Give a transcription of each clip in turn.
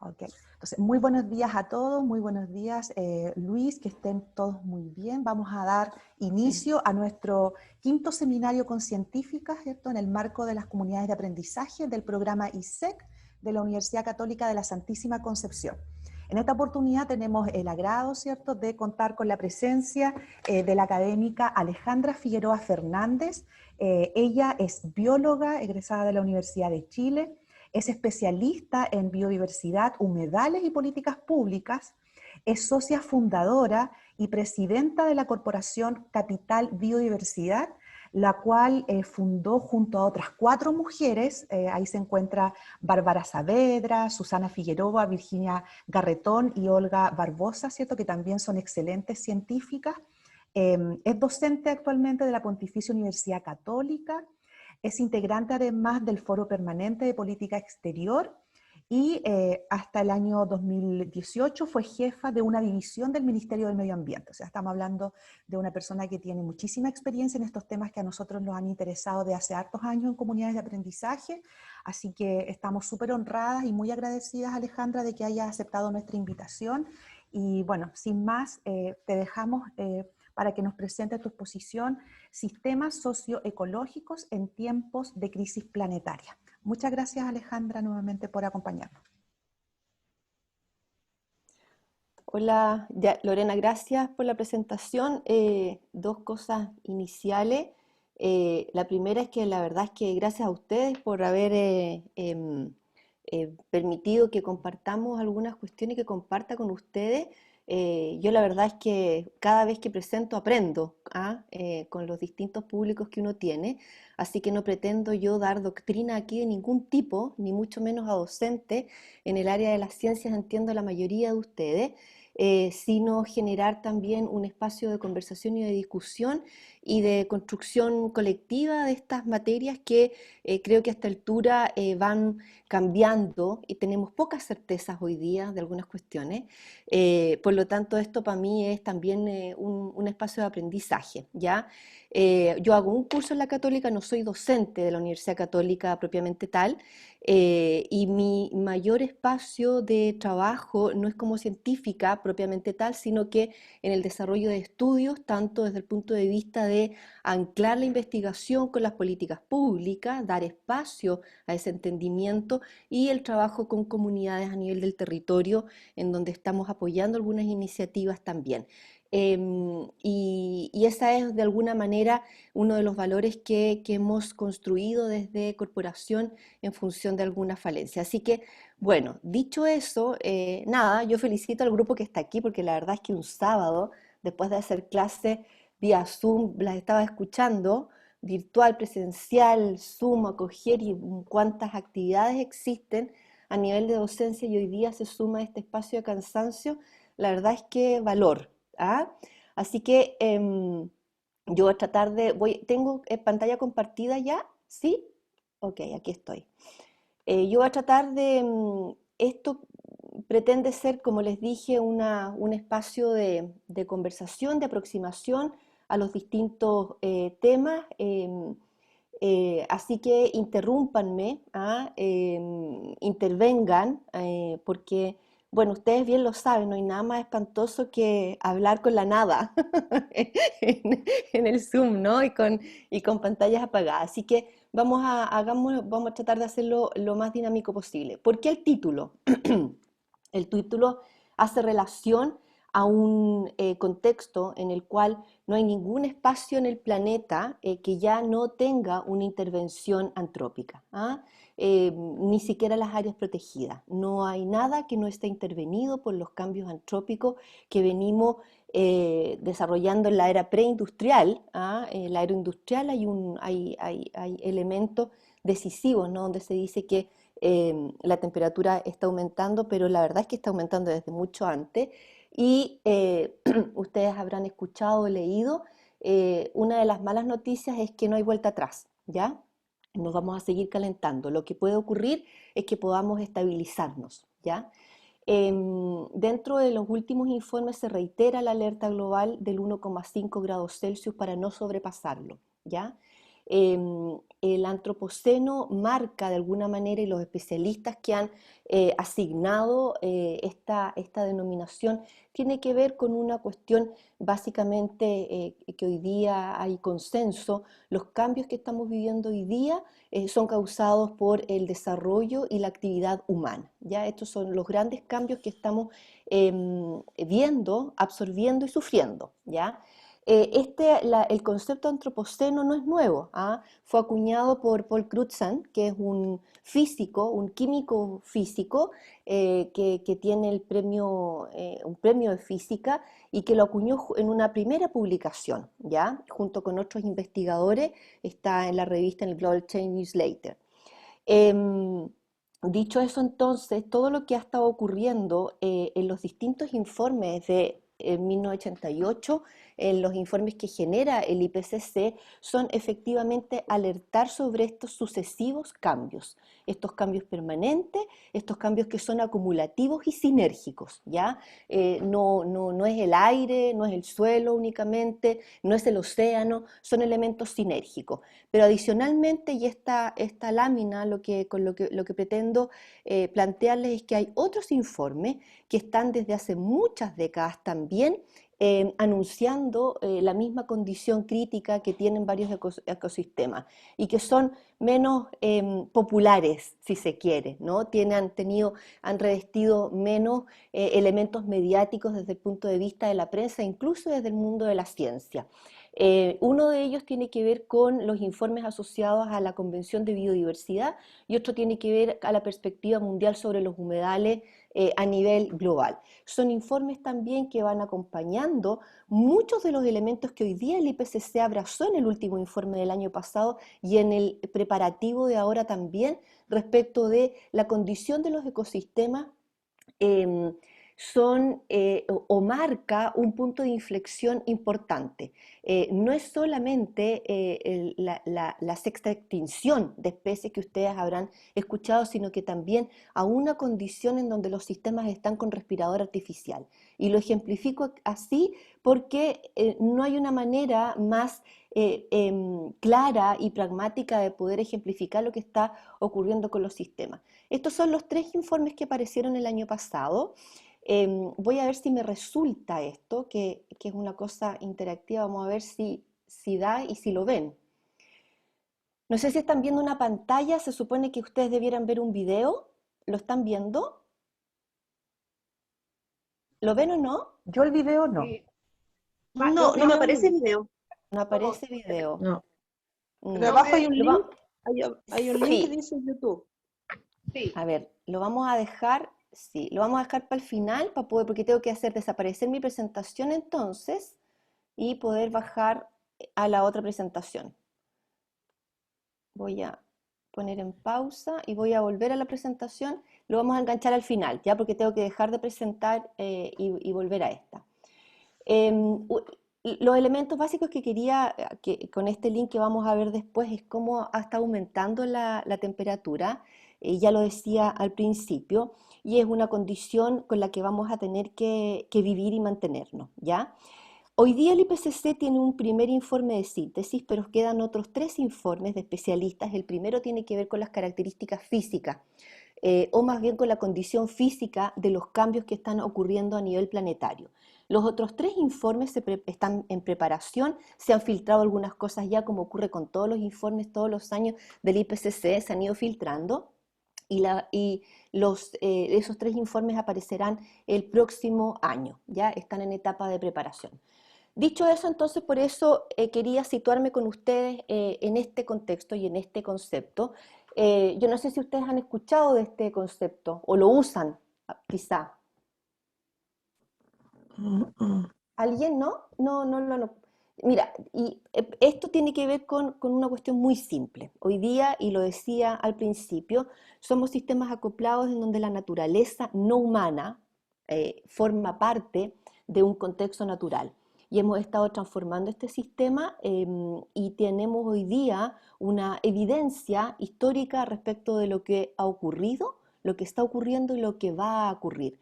Ok, entonces muy buenos días a todos, muy buenos días Luis, que estén todos muy bien. Vamos a dar inicio a nuestro quinto seminario con científicas, ¿cierto? En el marco de las comunidades de aprendizaje del programa ISEC de la Universidad Católica de la Santísima Concepción. En esta oportunidad tenemos el agrado, ¿cierto?, de contar con la presencia de la académica Alejandra Figueroa Fernández. Ella es bióloga egresada de la Universidad de Chile. Es especialista en biodiversidad, humedales y políticas públicas. Es socia fundadora y presidenta de la corporación Capital Biodiversidad, la cual fundó junto a otras 4 mujeres. Ahí se encuentra Bárbara Saavedra, Susana Figueroa, Virginia Garretón y Olga Barbosa, ¿cierto?, que también son excelentes científicas. Es docente actualmente de la Pontificia Universidad Católica. Es integrante además del Foro Permanente de Política Exterior y hasta el año 2018 fue jefa de una división del Ministerio del Medio Ambiente. O sea, estamos hablando de una persona que tiene muchísima experiencia en estos temas que a nosotros nos han interesado de hace hartos años en comunidades de aprendizaje. Así que estamos súper honradas y muy agradecidas, Alejandra, de que hayas aceptado nuestra invitación. Y bueno, sin más, te dejamos para que nos presentes tu exposición Sistemas socioecológicos en tiempos de crisis planetaria. Muchas gracias, Alejandra, nuevamente por acompañarnos. Hola, Lorena, gracias por la presentación. Dos cosas iniciales. La primera es que la verdad es que gracias a ustedes por haber permitido que compartamos algunas cuestiones que comparta con ustedes. Yo la verdad es que cada vez que presento aprendo con los distintos públicos que uno tiene, así que no pretendo yo dar doctrina aquí de ningún tipo, ni mucho menos a docentes. En el área de las ciencias entiendo a la mayoría de ustedes. Sino generar también un espacio de conversación y de discusión y de construcción colectiva de estas materias que creo que a esta altura van cambiando y tenemos pocas certezas hoy día de algunas cuestiones. Por lo tanto, esto para mí es también un espacio de aprendizaje, ¿ya? Yo hago un curso en la Católica, no soy docente de la Universidad Católica propiamente tal, y mi mayor espacio de trabajo no es como científica propiamente tal, sino que en el desarrollo de estudios, tanto desde el punto de vista de anclar la investigación con las políticas públicas, dar espacio a ese entendimiento y el trabajo con comunidades a nivel del territorio, en donde estamos apoyando algunas iniciativas también. Y esa es de alguna manera uno de los valores que hemos construido desde Corporación en función de alguna falencia. Así que, bueno, dicho eso, nada, yo felicito al grupo que está aquí porque la verdad es que un sábado, después de hacer clase vía Zoom, las estaba escuchando, virtual, presencial, Zoom, acoger y cuántas actividades existen a nivel de docencia y hoy día se suma este espacio de cansancio, la verdad es que valor. ¿Ah? Así que yo voy a tratar de, ¿tengo pantalla compartida ya? ¿Sí? Ok, aquí estoy. Yo voy a tratar de, esto pretende ser, como les dije, un espacio de conversación, de aproximación a los distintos temas. Así que interrúmpanme, intervengan, porque, bueno, ustedes bien lo saben, no hay nada más espantoso que hablar con la nada en el Zoom, ¿no? Y con pantallas apagadas. Así que vamos a tratar de hacerlo lo más dinámico posible. ¿Por qué el título? El título hace relación a un contexto en el cual no hay ningún espacio en el planeta que ya no tenga una intervención antrópica, ni siquiera las áreas protegidas. No hay nada que no esté intervenido por los cambios antrópicos que venimos desarrollando en la era preindustrial. En la era industrial hay elementos decisivos, ¿no? Donde se dice que la temperatura está aumentando, pero la verdad es que está aumentando desde mucho antes. Y ustedes habrán escuchado o leído, una de las malas noticias es que no hay vuelta atrás, ¿ya? Nos vamos a seguir calentando. Lo que puede ocurrir es que podamos estabilizarnos, ¿ya? Dentro de los últimos informes se reitera la alerta global del 1,5 grados Celsius para no sobrepasarlo, ¿ya? El antropoceno marca de alguna manera, y los especialistas que han asignado esta denominación, tiene que ver con una cuestión básicamente que hoy día hay consenso. Los cambios que estamos viviendo hoy día son causados por el desarrollo y la actividad humana. ¿Ya? Estos son los grandes cambios que estamos viendo, absorbiendo y sufriendo. ¿Ya? El concepto antropoceno no es nuevo, ¿ah? Fue acuñado por Paul Crutzen, que es un físico, un químico físico, que tiene un premio de física y que lo acuñó en una primera publicación, ¿ya? Junto con otros investigadores, está en la revista, en el Global Change Newsletter. Dicho eso, entonces, todo lo que ha estado ocurriendo en los distintos informes de 1988, en los informes que genera el IPCC, son efectivamente alertar sobre estos sucesivos cambios, estos cambios permanentes, estos cambios que son acumulativos y sinérgicos, ¿ya? No es el aire, no es el suelo únicamente, no es el océano, son elementos sinérgicos. Pero adicionalmente, y esta lámina lo que pretendo plantearles es que hay otros informes que están desde hace muchas décadas también anunciando la misma condición crítica que tienen varios ecosistemas y que son menos populares, si se quiere, ¿no? Han revestido menos elementos mediáticos desde el punto de vista de la prensa, incluso desde el mundo de la ciencia. Uno de ellos tiene que ver con los informes asociados a la Convención de Biodiversidad y otro tiene que ver a la perspectiva mundial sobre los humedales a nivel global. Son informes también que van acompañando muchos de los elementos que hoy día el IPCC abrazó en el último informe del año pasado y en el preparativo de ahora también respecto de la condición de los ecosistemas. eh, o marca un punto de inflexión importante. No es solamente la sexta extinción de especies que ustedes habrán escuchado, sino que también a una condición en donde los sistemas están con respirador artificial. Y lo ejemplifico así porque no hay una manera más clara y pragmática de poder ejemplificar lo que está ocurriendo con los sistemas. Estos son los 3 informes que aparecieron el año pasado. Voy a ver si me resulta esto, que es una cosa interactiva. Vamos a ver si da y si lo ven. No sé si están viendo una pantalla, se supone que ustedes debieran ver un video. ¿Lo están viendo? ¿Lo ven o no? Yo el video no. Sí. No, no me aparece video. No aparece video. No. Mm. Pero abajo hay un Lo link, va- hay un link que Sí. dice YouTube. Sí. A ver, lo vamos a dejar, sí, lo vamos a dejar para el final para poder, porque tengo que hacer desaparecer mi presentación entonces y poder bajar a la otra presentación. Voy a poner en pausa y voy a volver a la presentación. Lo vamos a enganchar al final, ya porque tengo que dejar de presentar y volver a esta. Los elementos básicos que quería, con este link que vamos a ver después, es cómo está aumentando la temperatura. Ya lo decía al principio, y es una condición con la que vamos a tener que vivir y mantenernos, ¿ya? Hoy día el IPCC tiene un primer informe de síntesis, pero quedan otros 3 informes de especialistas. El primero tiene que ver con las características físicas, o más bien con la condición física de los cambios que están ocurriendo a nivel planetario. Los otros 3 informes están en preparación, se han filtrado algunas cosas ya, como ocurre con todos los informes, todos los años del IPCC se han ido filtrando. Esos 3 informes aparecerán el próximo año, ya están en etapa de preparación. Dicho eso, entonces, por eso quería situarme con ustedes en este contexto y en este concepto. Yo no sé si ustedes han escuchado de este concepto o lo usan, quizá. ¿Alguien no? No. Mira, y esto tiene que ver con una cuestión muy simple. Hoy día, y lo decía al principio, somos sistemas acoplados en donde la naturaleza no humana forma parte de un contexto natural. Y hemos estado transformando este sistema y tenemos hoy día una evidencia histórica respecto de lo que ha ocurrido, lo que está ocurriendo y lo que va a ocurrir.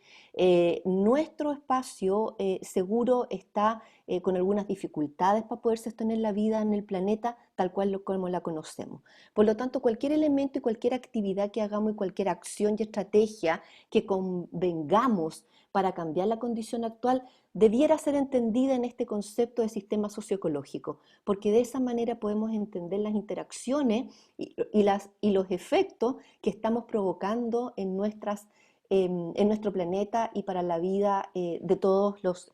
Nuestro espacio seguro está con algunas dificultades para poder sostener la vida en el planeta tal cual como la conocemos. Por lo tanto, cualquier elemento y cualquier actividad que hagamos y cualquier acción y estrategia que convengamos para cambiar la condición actual debiera ser entendida en este concepto de sistema socioecológico, porque de esa manera podemos entender las interacciones y los efectos que estamos provocando en nuestro planeta y para la vida de todos los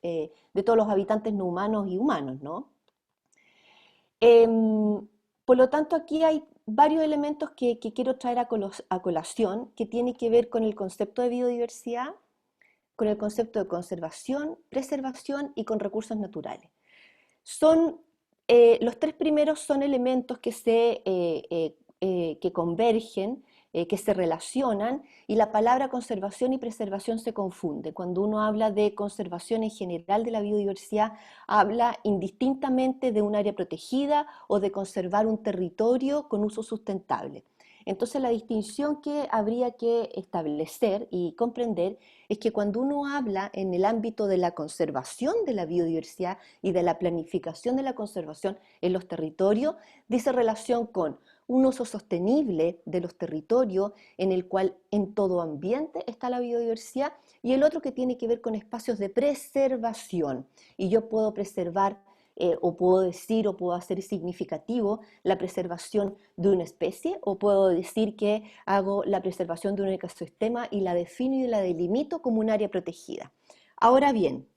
habitantes no humanos y humanos, ¿no? Por lo tanto, aquí hay varios elementos que quiero traer a colación, que tienen que ver con el concepto de biodiversidad, con el concepto de conservación, preservación y con recursos naturales. Los tres primeros son elementos que convergen, que se relacionan, y la palabra conservación y preservación se confunde. Cuando uno habla de conservación en general de la biodiversidad, habla indistintamente de un área protegida o de conservar un territorio con uso sustentable. Entonces la distinción que habría que establecer y comprender es que cuando uno habla en el ámbito de la conservación de la biodiversidad y de la planificación de la conservación en los territorios, dice relación con un uso sostenible de los territorios en el cual en todo ambiente está la biodiversidad, y el otro que tiene que ver con espacios de preservación. Y yo puedo preservar o puedo decir o puedo hacer significativo la preservación de una especie, o puedo decir que hago la preservación de un ecosistema y la defino y la delimito como un área protegida. Ahora bien,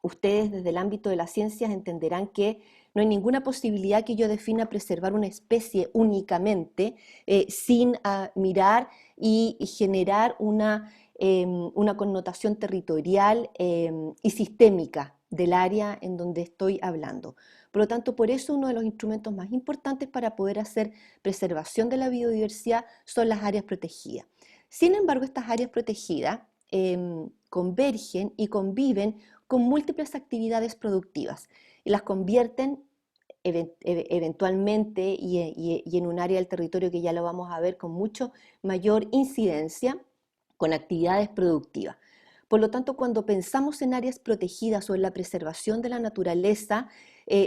ustedes desde el ámbito de las ciencias entenderán que no hay ninguna posibilidad que yo defina preservar una especie únicamente sin mirar y generar una connotación territorial y sistémica del área en donde estoy hablando. Por lo tanto, por eso uno de los instrumentos más importantes para poder hacer preservación de la biodiversidad son las áreas protegidas. Sin embargo, estas áreas protegidas convergen y conviven con múltiples actividades productivas y las convierten eventualmente y en un área del territorio que ya lo vamos a ver con mucho mayor incidencia, con actividades productivas. Por lo tanto, cuando pensamos en áreas protegidas o en la preservación de la naturaleza,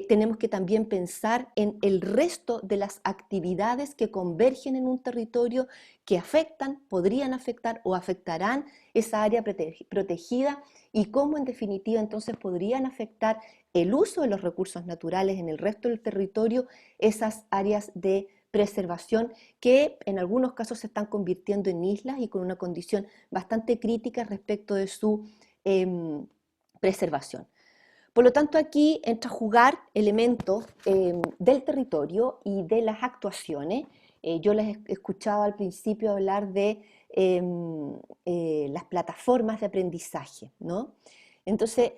tenemos que también pensar en el resto de las actividades que convergen en un territorio que afectan, podrían afectar o afectarán esa área protegida, y cómo en definitiva entonces podrían afectar el uso de los recursos naturales en el resto del territorio, esas áreas de preservación que en algunos casos se están convirtiendo en islas y con una condición bastante crítica respecto de su preservación. Por lo tanto, aquí entra a jugar elementos del territorio y de las actuaciones. Yo les escuchaba al principio hablar de las plataformas de aprendizaje, ¿no? Entonces,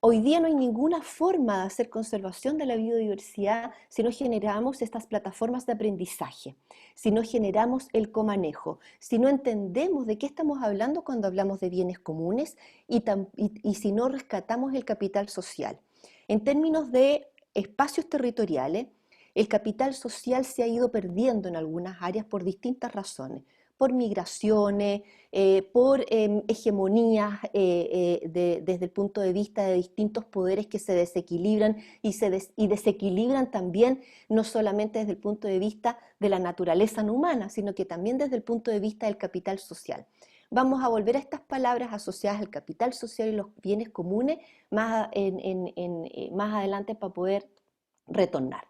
hoy día no hay ninguna forma de hacer conservación de la biodiversidad si no generamos estas plataformas de aprendizaje, si no generamos el comanejo, si no entendemos de qué estamos hablando cuando hablamos de bienes comunes y si no rescatamos el capital social. En términos de espacios territoriales, el capital social se ha ido perdiendo en algunas áreas por distintas razones, por migraciones, por hegemonías desde el punto de vista de distintos poderes que se desequilibran y desequilibran también no solamente desde el punto de vista de la naturaleza no humana, sino que también desde el punto de vista del capital social. Vamos a volver a estas palabras asociadas al capital social y los bienes comunes más adelante para poder retornar.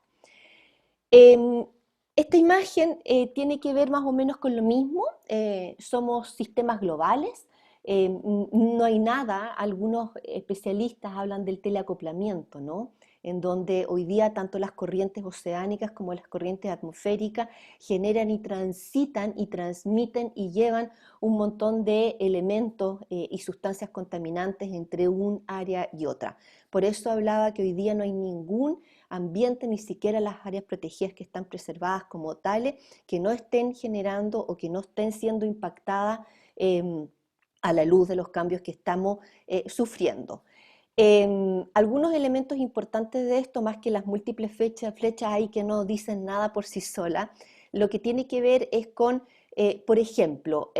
Esta imagen tiene que ver más o menos con lo mismo. Somos sistemas globales, no hay nada, algunos especialistas hablan del teleacoplamiento, ¿no? En donde hoy día tanto las corrientes oceánicas como las corrientes atmosféricas generan y transitan y transmiten y llevan un montón de elementos y sustancias contaminantes entre un área y otra. Por eso hablaba que hoy día no hay ningún ambiente, ni siquiera las áreas protegidas que están preservadas como tales, que no estén generando o que no estén siendo impactadas a la luz de los cambios que estamos sufriendo. Algunos elementos importantes de esto, más que las múltiples flechas ahí que no dicen nada por sí solas, lo que tiene que ver es con, por ejemplo,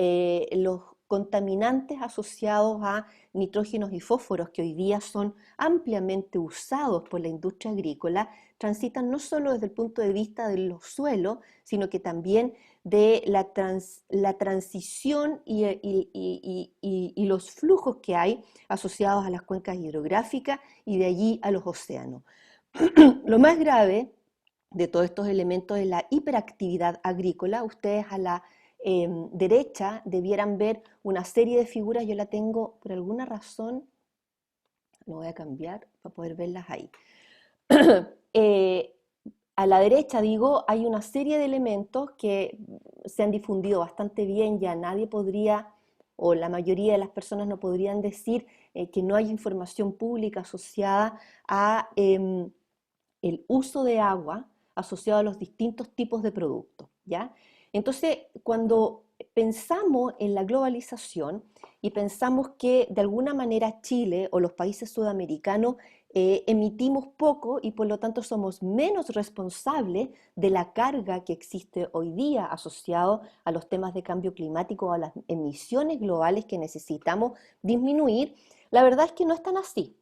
contaminantes asociados a nitrógenos y fósforos que hoy día son ampliamente usados por la industria agrícola, transitan no solo desde el punto de vista de los suelos, sino que también de la transición y los flujos que hay asociados a las cuencas hidrográficas y de allí a los océanos. Lo más grave de todos estos elementos es la hiperactividad agrícola. Ustedes a la derecha debieran ver una serie de figuras, yo la tengo por alguna razón, lo voy a cambiar para poder verlas ahí. A la derecha, digo, hay una serie de elementos que se han difundido bastante bien, ya nadie podría, o la mayoría de las personas no podrían decir que no hay información pública asociada a el uso de agua asociado a los distintos tipos de productos, ¿ya? Entonces, cuando pensamos en la globalización y pensamos que de alguna manera Chile o los países sudamericanos emitimos poco y por lo tanto somos menos responsables de la carga que existe hoy día asociado a los temas de cambio climático o a las emisiones globales que necesitamos disminuir, la verdad es que no es tan así.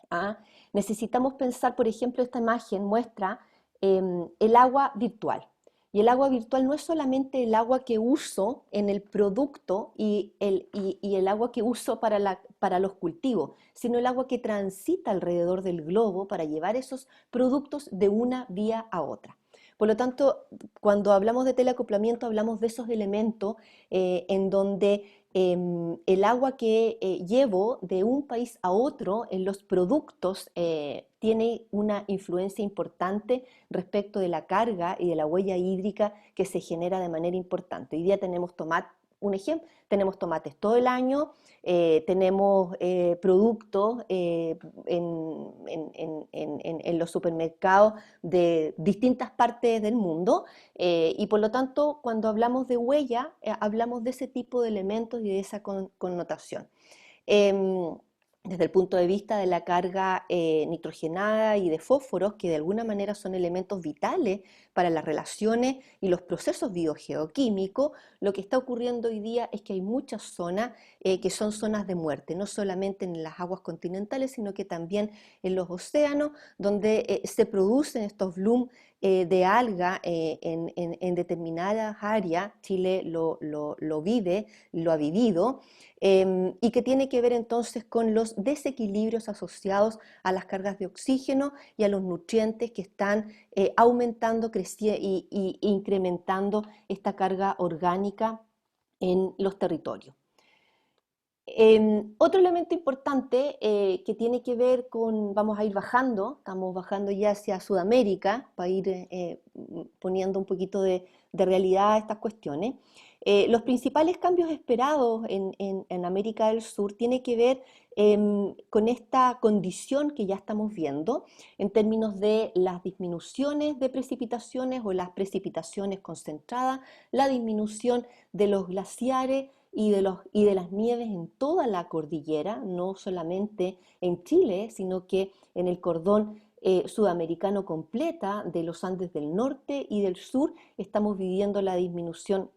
¿Ah? Necesitamos pensar, por ejemplo, esta imagen muestra el agua virtual. Y el agua virtual no es solamente el agua que uso en el producto y el agua que uso para los cultivos, sino el agua que transita alrededor del globo para llevar esos productos de una vía a otra. Por lo tanto, cuando hablamos de teleacoplamiento, hablamos de esos elementos en donde el agua que llevo de un país a otro en los productos tiene una influencia importante respecto de la carga y de la huella hídrica que se genera de manera importante. Hoy día tenemos un ejemplo, tenemos tomates todo el año, tenemos productos en los supermercados de distintas partes del mundo y por lo tanto cuando hablamos de huella hablamos de ese tipo de elementos y de esa connotación. Desde el punto de vista de la carga nitrogenada y de fósforos, que de alguna manera son elementos vitales para las relaciones y los procesos biogeoquímicos, lo que está ocurriendo hoy día es que hay muchas zonas que son zonas de muerte, no solamente en las aguas continentales, sino que también en los océanos, donde se producen estos blooms de alga en determinadas áreas. Chile lo vive, lo ha vivido, y que tiene que ver entonces con los desequilibrios asociados a las cargas de oxígeno y a los nutrientes que están aumentando y incrementando esta carga orgánica en los territorios. Otro elemento importante que tiene que ver con, vamos a ir bajando, estamos bajando ya hacia Sudamérica para ir poniendo un poquito de realidad a estas cuestiones. Los principales cambios esperados en América del Sur tienen que ver con esta condición que ya estamos viendo en términos de las disminuciones de precipitaciones o las precipitaciones concentradas, la disminución de los glaciares y de las nieves en toda la cordillera, no solamente en Chile, sino que en el cordón sudamericano completa de los Andes del norte y del sur estamos viviendo la disminución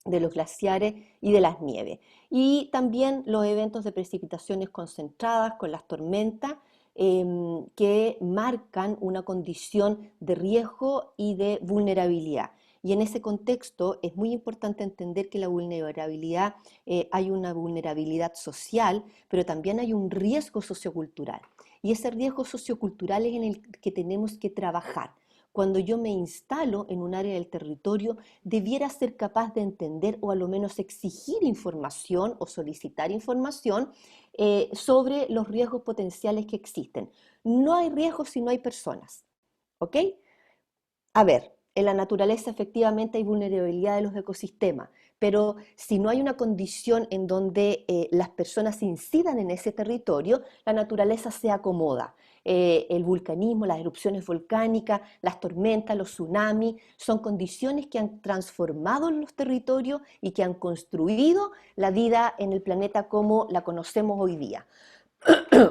de los glaciares y de las nieves. Y también los eventos de precipitaciones concentradas con las tormentas que marcan una condición de riesgo y de vulnerabilidad. Y en ese contexto es muy importante entender que la vulnerabilidad, hay una vulnerabilidad social, pero también hay un riesgo sociocultural. Y ese riesgo sociocultural es en el que tenemos que trabajar. Cuando yo me instalo en un área del territorio, debiera ser capaz de entender o a lo menos exigir información o solicitar información sobre los riesgos potenciales que existen. No hay riesgos si no hay personas, ¿ok? A ver, en la naturaleza efectivamente hay vulnerabilidad de los ecosistemas, pero si no hay una condición en donde las personas incidan en ese territorio, la naturaleza se acomoda. El vulcanismo, las erupciones volcánicas, las tormentas, los tsunamis, son condiciones que han transformado los territorios y que han construido la vida en el planeta como la conocemos hoy día.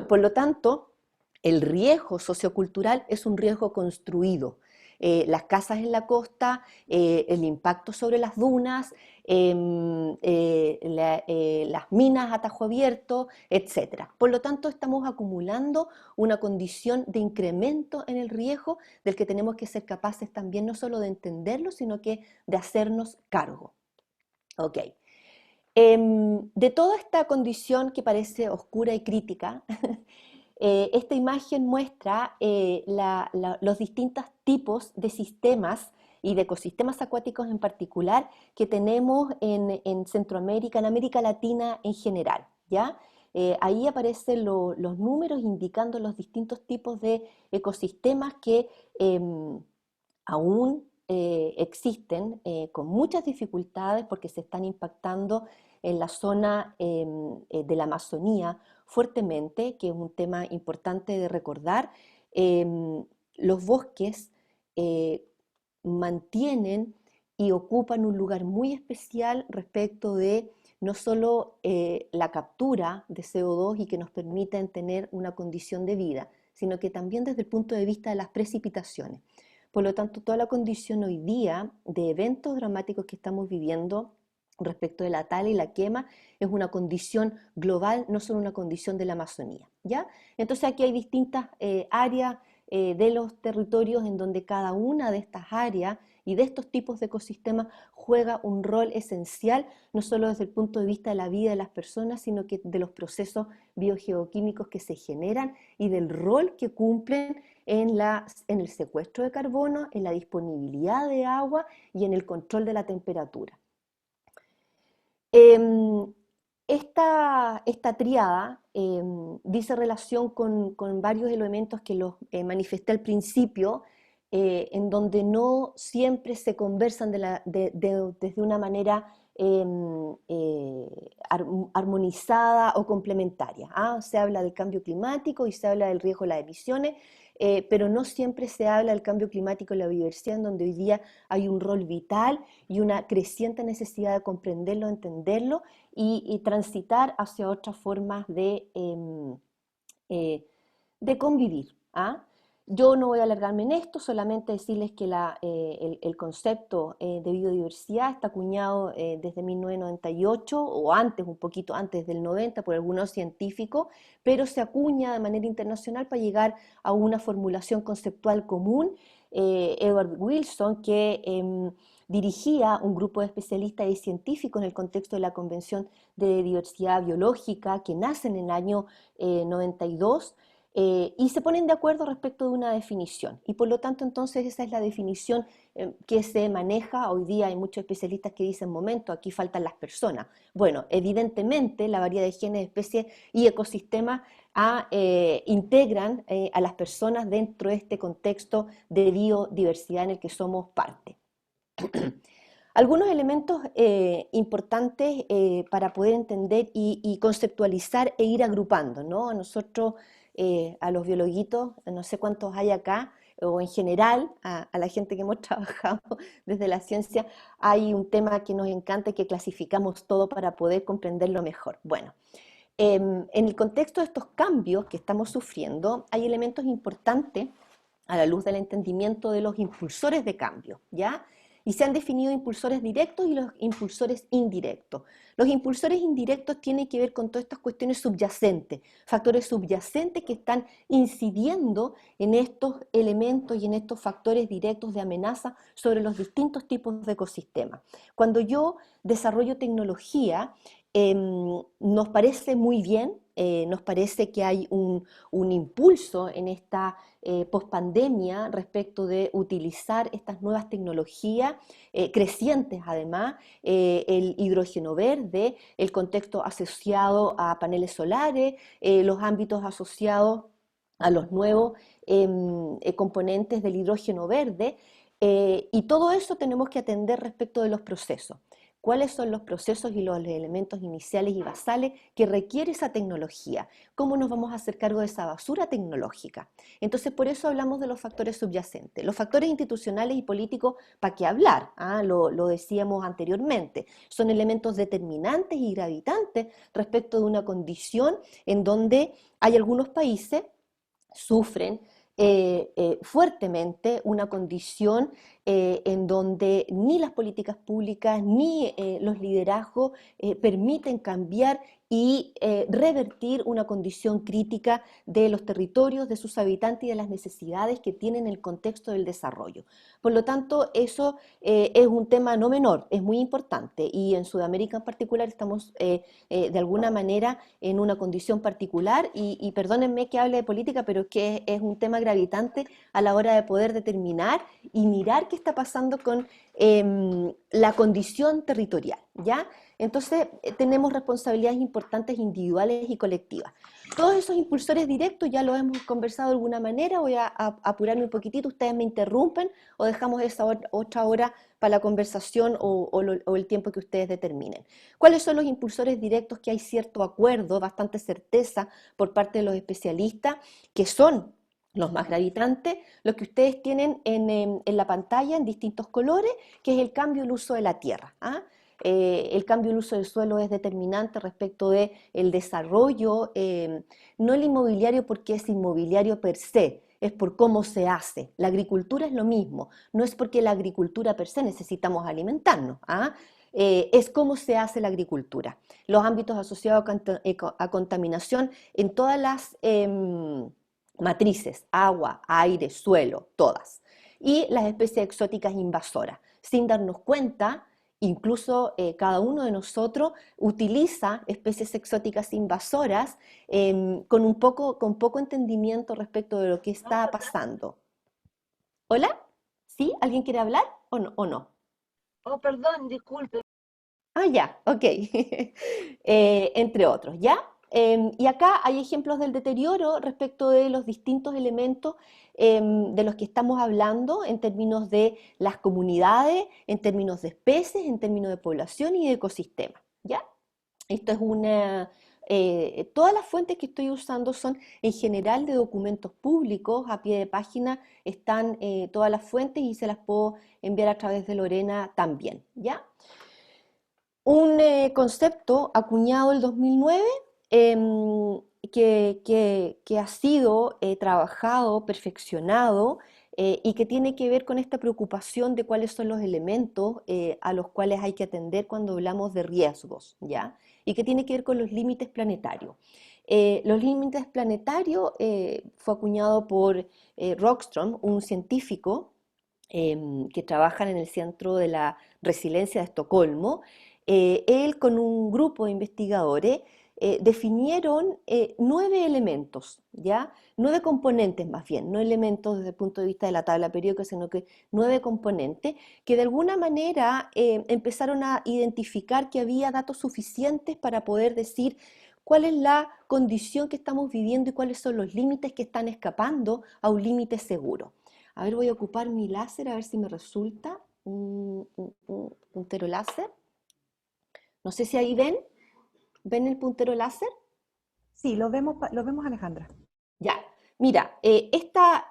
Por lo tanto, el riesgo sociocultural es un riesgo construido. Las casas en la costa, el impacto sobre las dunas, las minas a tajo abierto, etc. Por lo tanto, estamos acumulando una condición de incremento en el riesgo del que tenemos que ser capaces también no solo de entenderlo, sino que de hacernos cargo. Ok. De toda esta condición que parece oscura y crítica, esta imagen muestra los distintos tipos de sistemas y de ecosistemas acuáticos en particular que tenemos en Centroamérica, en América Latina en general, ¿ya? Ahí aparecen los números indicando los distintos tipos de ecosistemas que aún existen con muchas dificultades porque se están impactando en la zona de la Amazonía fuertemente, que es un tema importante de recordar. Los bosques mantienen y ocupan un lugar muy especial respecto de no solo la captura de CO2 y que nos permiten tener una condición de vida, sino que también desde el punto de vista de las precipitaciones. Por lo tanto, toda la condición hoy día de eventos dramáticos que estamos viviendo respecto de la tala y la quema es una condición global, no solo una condición de la Amazonía, ¿ya? Entonces aquí hay distintas áreas de los territorios en donde cada una de estas áreas y de estos tipos de ecosistemas juega un rol esencial, no solo desde el punto de vista de la vida de las personas, sino que de los procesos biogeoquímicos que se generan y del rol que cumplen en el secuestro de carbono, en la disponibilidad de agua y en el control de la temperatura. Esta tríada dice relación con varios elementos que los manifesté al principio, en donde no siempre se conversan desde una manera armonizada o complementaria. Se habla del cambio climático y se habla del riesgo de las emisiones, pero no siempre se habla del cambio climático y la biodiversidad, en donde hoy día hay un rol vital y una creciente necesidad de comprenderlo, entenderlo y transitar hacia otras formas de convivir. Yo no voy a alargarme en esto, solamente decirles que el concepto de biodiversidad está acuñado desde 1998 o antes, un poquito antes del 90 por algunos científicos, pero se acuña de manera internacional para llegar a una formulación conceptual común. Edward Wilson, que dirigía un grupo de especialistas y científicos en el contexto de la Convención de Diversidad Biológica que nace en el año 92, y se ponen de acuerdo respecto de una definición. Y por lo tanto, entonces, esa es la definición que se maneja. Hoy día hay muchos especialistas que dicen, momento, aquí faltan las personas. Bueno, evidentemente la variedad de genes, especies y ecosistemas integran a las personas dentro de este contexto de biodiversidad en el que somos parte. Algunos elementos importantes para poder entender y conceptualizar e ir agrupando, ¿no? Nosotros, a los biologuitos, no sé cuántos hay acá, o en general, a la gente que hemos trabajado desde la ciencia, hay un tema que nos encanta y que clasificamos todo para poder comprenderlo mejor. Bueno, en el contexto de estos cambios que estamos sufriendo, hay elementos importantes a la luz del entendimiento de los impulsores de cambio, ¿ya? Y se han definido impulsores directos y los impulsores indirectos. Los impulsores indirectos tienen que ver con todas estas cuestiones subyacentes, factores subyacentes que están incidiendo en estos elementos y en estos factores directos de amenaza sobre los distintos tipos de ecosistemas. Cuando yo desarrollo tecnología, nos parece muy bien, nos parece que hay un impulso en esta pospandemia respecto de utilizar estas nuevas tecnologías crecientes además, el hidrógeno verde, el contexto asociado a paneles solares, los ámbitos asociados a los nuevos componentes del hidrógeno verde, y todo eso tenemos que atender respecto de los procesos. ¿Cuáles son los procesos y los elementos iniciales y basales que requiere esa tecnología? ¿Cómo nos vamos a hacer cargo de esa basura tecnológica? Entonces, por eso hablamos de los factores subyacentes. Los factores institucionales y políticos, ¿para qué hablar? Lo decíamos anteriormente. Son elementos determinantes y gravitantes respecto de una condición en donde hay algunos países sufren fuertemente una condición en donde ni las políticas públicas ni los liderazgos permiten cambiar y revertir una condición crítica de los territorios, de sus habitantes y de las necesidades que tienen el contexto del desarrollo. Por lo tanto, eso es un tema no menor, es muy importante, y en Sudamérica en particular estamos de alguna manera en una condición particular, y perdónenme que hable de política, pero es que es un tema gravitante a la hora de poder determinar y mirar qué está pasando con la condición territorial, ¿ya? Entonces, tenemos responsabilidades importantes individuales y colectivas. Todos esos impulsores directos ya lo hemos conversado de alguna manera. Voy a apurarme un poquitito, ustedes me interrumpen o dejamos esa otra hora para la conversación o el tiempo que ustedes determinen. ¿Cuáles son los impulsores directos que hay cierto acuerdo, bastante certeza por parte de los especialistas, que son los más gravitantes, los que ustedes tienen en la pantalla en distintos colores, que es el cambio del uso de la tierra, ¿ah? El cambio del uso del suelo es determinante respecto del desarrollo, no el inmobiliario porque es inmobiliario per se, es por cómo se hace. La agricultura es lo mismo, no es porque la agricultura per se necesitamos alimentarnos, ¿ah? Es cómo se hace la agricultura. Los ámbitos asociados a contaminación en todas las matrices, agua, aire, suelo, todas. Y las especies exóticas invasoras. Sin darnos cuenta, incluso cada uno de nosotros utiliza especies exóticas invasoras con poco entendimiento respecto de lo que está pasando. ¿Hola? ¿Sí? ¿Alguien quiere hablar o no? ¿O no? Oh, perdón, disculpe. Ah, ya, ok. Entre otros, ¿ya? Y acá hay ejemplos del deterioro respecto de los distintos elementos de los que estamos hablando en términos de las comunidades, en términos de especies, en términos de población y de ecosistema, ¿ya? Esto es todas las fuentes que estoy usando son en general de documentos públicos, a pie de página están todas las fuentes y se las puedo enviar a través de Lorena también, ¿ya? Un concepto acuñado el 2009 que ha sido trabajado, perfeccionado y que tiene que ver con esta preocupación de cuáles son los elementos a los cuales hay que atender cuando hablamos de riesgos, ¿ya? Y que tiene que ver con los límites planetarios. Los límites planetarios fue acuñado por Rockström, un científico que trabaja en el Centro de la Resiliencia de Estocolmo. Él con un grupo de investigadores definieron 9 elementos, ¿ya? 9 componentes más bien, no elementos desde el punto de vista de la tabla periódica, sino que 9 componentes que de alguna manera empezaron a identificar que había datos suficientes para poder decir cuál es la condición que estamos viviendo y cuáles son los límites que están escapando a un límite seguro. A ver, voy a ocupar mi láser a ver si me resulta un puntero láser. No sé si ahí ven el puntero láser. Sí, lo vemos, Alejandra. Ya, mira, esta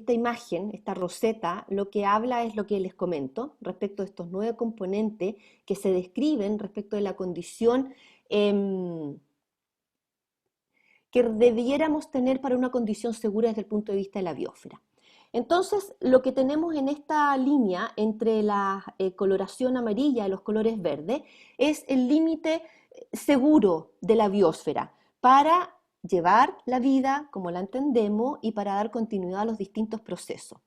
imagen, esta roseta, lo que habla es lo que les comento respecto de estos 9 componentes que se describen respecto de la condición que debiéramos tener para una condición segura desde el punto de vista de la biosfera. Entonces, lo que tenemos en esta línea entre la coloración amarilla y los colores verdes es el límite seguro de la biosfera para llevar la vida como la entendemos y para dar continuidad a los distintos procesos.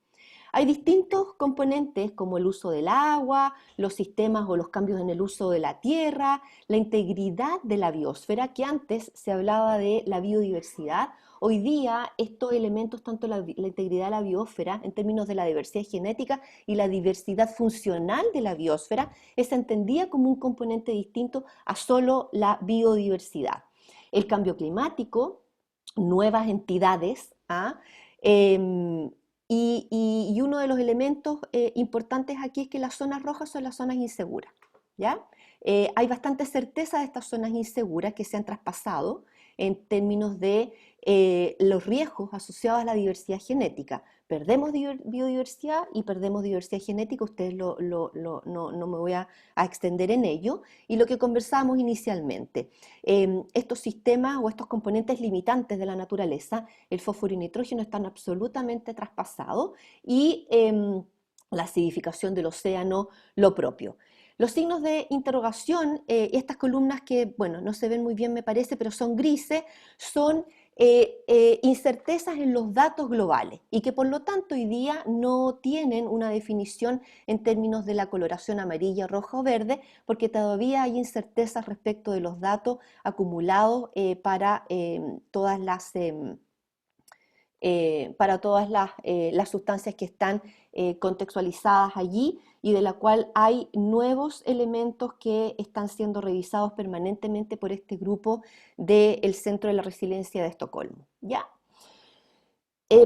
Hay distintos componentes como el uso del agua, los sistemas o los cambios en el uso de la tierra, la integridad de la biosfera, que antes se hablaba de la biodiversidad. Hoy día estos elementos, tanto la integridad de la biosfera en términos de la diversidad genética y la diversidad funcional de la biosfera, es entendida como un componente distinto a solo la biodiversidad. El cambio climático, nuevas entidades, y uno de los elementos importantes aquí es que las zonas rojas son las zonas inseguras, ¿ya? Hay bastante certeza de estas zonas inseguras que se han traspasado en términos de los riesgos asociados a la diversidad genética, perdemos biodiversidad y perdemos diversidad genética. Ustedes no me voy a extender en ello. Y lo que conversábamos inicialmente, estos sistemas o estos componentes limitantes de la naturaleza, el fósforo y nitrógeno, están absolutamente traspasados, y la acidificación del océano lo propio. Los signos de interrogación, estas columnas que, bueno, no se ven muy bien me parece, pero son grises, son incertezas en los datos globales, y que por lo tanto hoy día no tienen una definición en términos de la coloración amarilla, roja o verde, porque todavía hay incertezas respecto de los datos acumulados para todas las las sustancias que están contextualizadas allí, y de la cual hay nuevos elementos que están siendo revisados permanentemente por este grupo del Centro de la Resiliencia de Estocolmo. ¿Ya?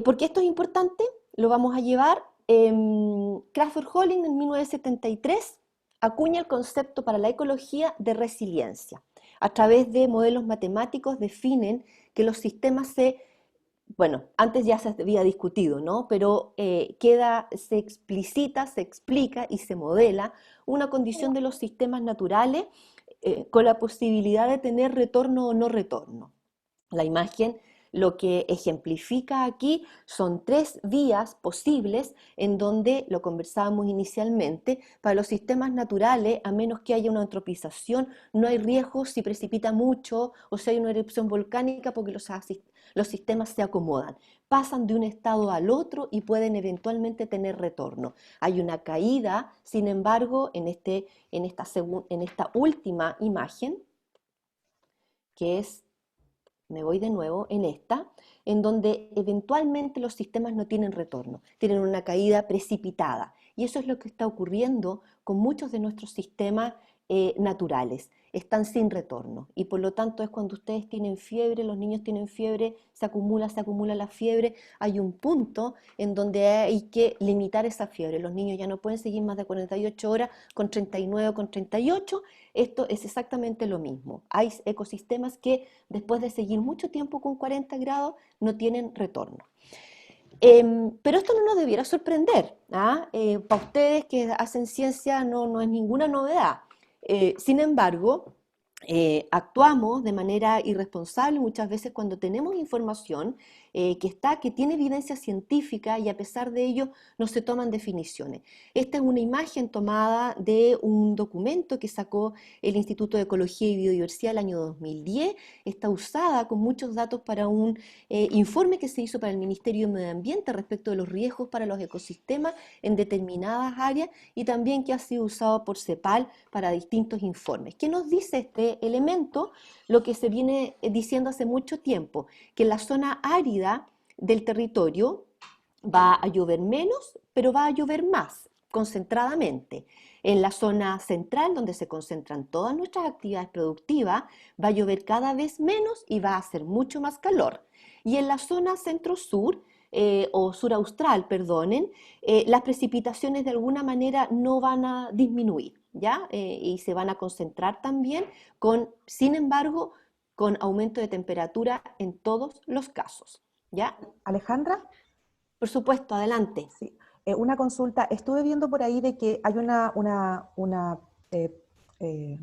¿Por qué esto es importante? Lo vamos a llevar. Crawford Holling en 1973 acuña el concepto para la ecología de resiliencia. A través de modelos matemáticos definen que los sistemas bueno, antes ya se había discutido, ¿no? Pero se explicita, se explica y se modela una condición de los sistemas naturales con la posibilidad de tener retorno o no retorno. La imagen lo que ejemplifica aquí son 3 vías posibles en donde, lo conversábamos inicialmente, para los sistemas naturales, a menos que haya una antropización, no hay riesgo si precipita mucho o si hay una erupción volcánica, porque los sistemas se acomodan, pasan de un estado al otro y pueden eventualmente tener retorno. Hay una caída, sin embargo, en esta última imagen, que es, me voy de nuevo, en donde eventualmente los sistemas no tienen retorno, tienen una caída precipitada. Y eso es lo que está ocurriendo con muchos de nuestros sistemas naturales. Están sin retorno, y por lo tanto es cuando ustedes tienen fiebre, los niños tienen fiebre, se acumula la fiebre, hay un punto en donde hay que limitar esa fiebre. Los niños ya no pueden seguir más de 48 horas con 39 o con 38. Esto es exactamente lo mismo. Hay ecosistemas que después de seguir mucho tiempo con 40 grados no tienen retorno. Pero esto no nos debiera sorprender, ¿ah? Para ustedes que hacen ciencia no es ninguna novedad. Sin embargo, actuamos de manera irresponsable muchas veces cuando tenemos información que tiene evidencia científica, y a pesar de ello no se toman definiciones. Esta es una imagen tomada de un documento que sacó el Instituto de Ecología y Biodiversidad el año 2010. Está usada con muchos datos para un informe que se hizo para el Ministerio de Medio Ambiente respecto de los riesgos para los ecosistemas en determinadas áreas, y también que ha sido usado por CEPAL para distintos informes. ¿Qué nos dice este elemento? Lo que se viene diciendo hace mucho tiempo, que en la zona árida del territorio va a llover menos, pero va a llover más, concentradamente. En la zona central, donde se concentran todas nuestras actividades productivas, va a llover cada vez menos y va a hacer mucho más calor. Y en la zona centro-sur, o sur-austral, perdonen, las precipitaciones de alguna manera no van a disminuir, ¿ya? Y se van a concentrar también, sin embargo, con aumento de temperatura en todos los casos, ¿ya? Alejandra, Por supuesto, adelante. sí. Una consulta. Estuve viendo por ahí de que hay no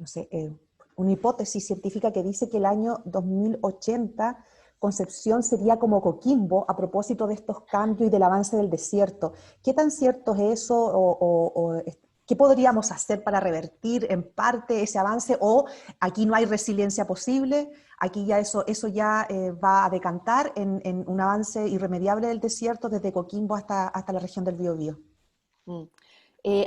sé, una hipótesis científica que dice que el año 2080 Concepción sería como Coquimbo a propósito de estos cambios y del avance del desierto. ¿Qué tan cierto es eso? ¿Qué podríamos hacer para revertir en parte ese avance? ¿O aquí no hay resiliencia posible? Aquí ya eso ya va a decantar en un avance irremediable del desierto desde Coquimbo hasta la región del Biobío. Mm.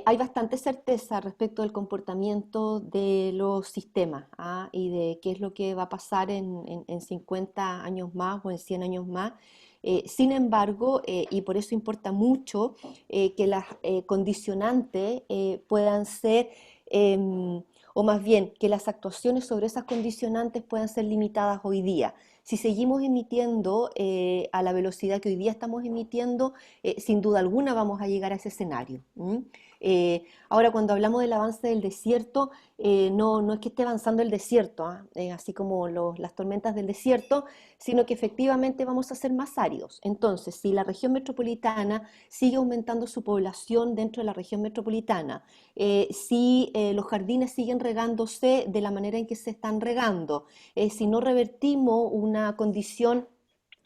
Hay bastante certeza respecto del comportamiento de los sistemas, ¿ah? Y de qué es lo que va a pasar en 50 años más o en 100 años más. Sin embargo, y por eso importa mucho que las condicionantes puedan ser, o más bien, que las actuaciones sobre esas condicionantes puedan ser limitadas hoy día. Si seguimos emitiendo a la velocidad que hoy día estamos emitiendo, sin duda alguna vamos a llegar a ese escenario. Ahora, cuando hablamos del avance del desierto, no es que esté avanzando el desierto, así como las tormentas del desierto, sino que efectivamente vamos a ser más áridos. Entonces, si la región metropolitana sigue aumentando su población dentro de la región metropolitana, si los jardines siguen regándose de la manera en que se están regando, si no revertimos una condición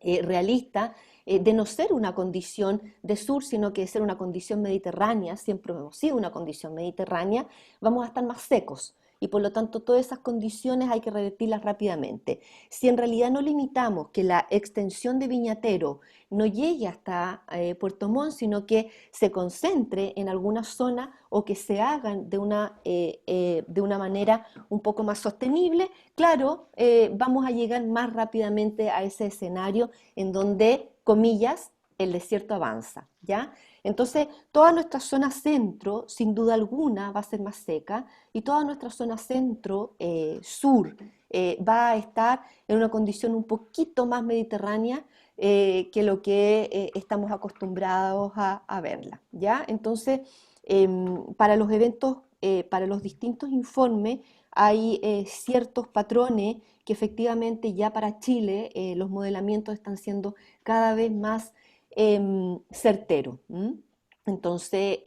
realista, de no ser una condición de sur, sino que de ser una condición mediterránea, siempre hemos sido una condición mediterránea, vamos a estar más secos. Y por lo tanto todas esas condiciones hay que revertirlas rápidamente. Si en realidad no limitamos que la extensión de Viñatero no llegue hasta Puerto Montt, sino que se concentre en alguna zona o que se hagan de una manera un poco más sostenible, claro, vamos a llegar más rápidamente a ese escenario en donde, comillas, el desierto avanza, ¿ya? Entonces, toda nuestra zona centro, sin duda alguna, va a ser más seca y toda nuestra zona centro-sur va a estar en una condición un poquito más mediterránea que lo que estamos acostumbrados a verla, ¿ya? Entonces, para los eventos, para los distintos informes, hay ciertos patrones que efectivamente ya para Chile los modelamientos están siendo cada vez más certeros. Entonces,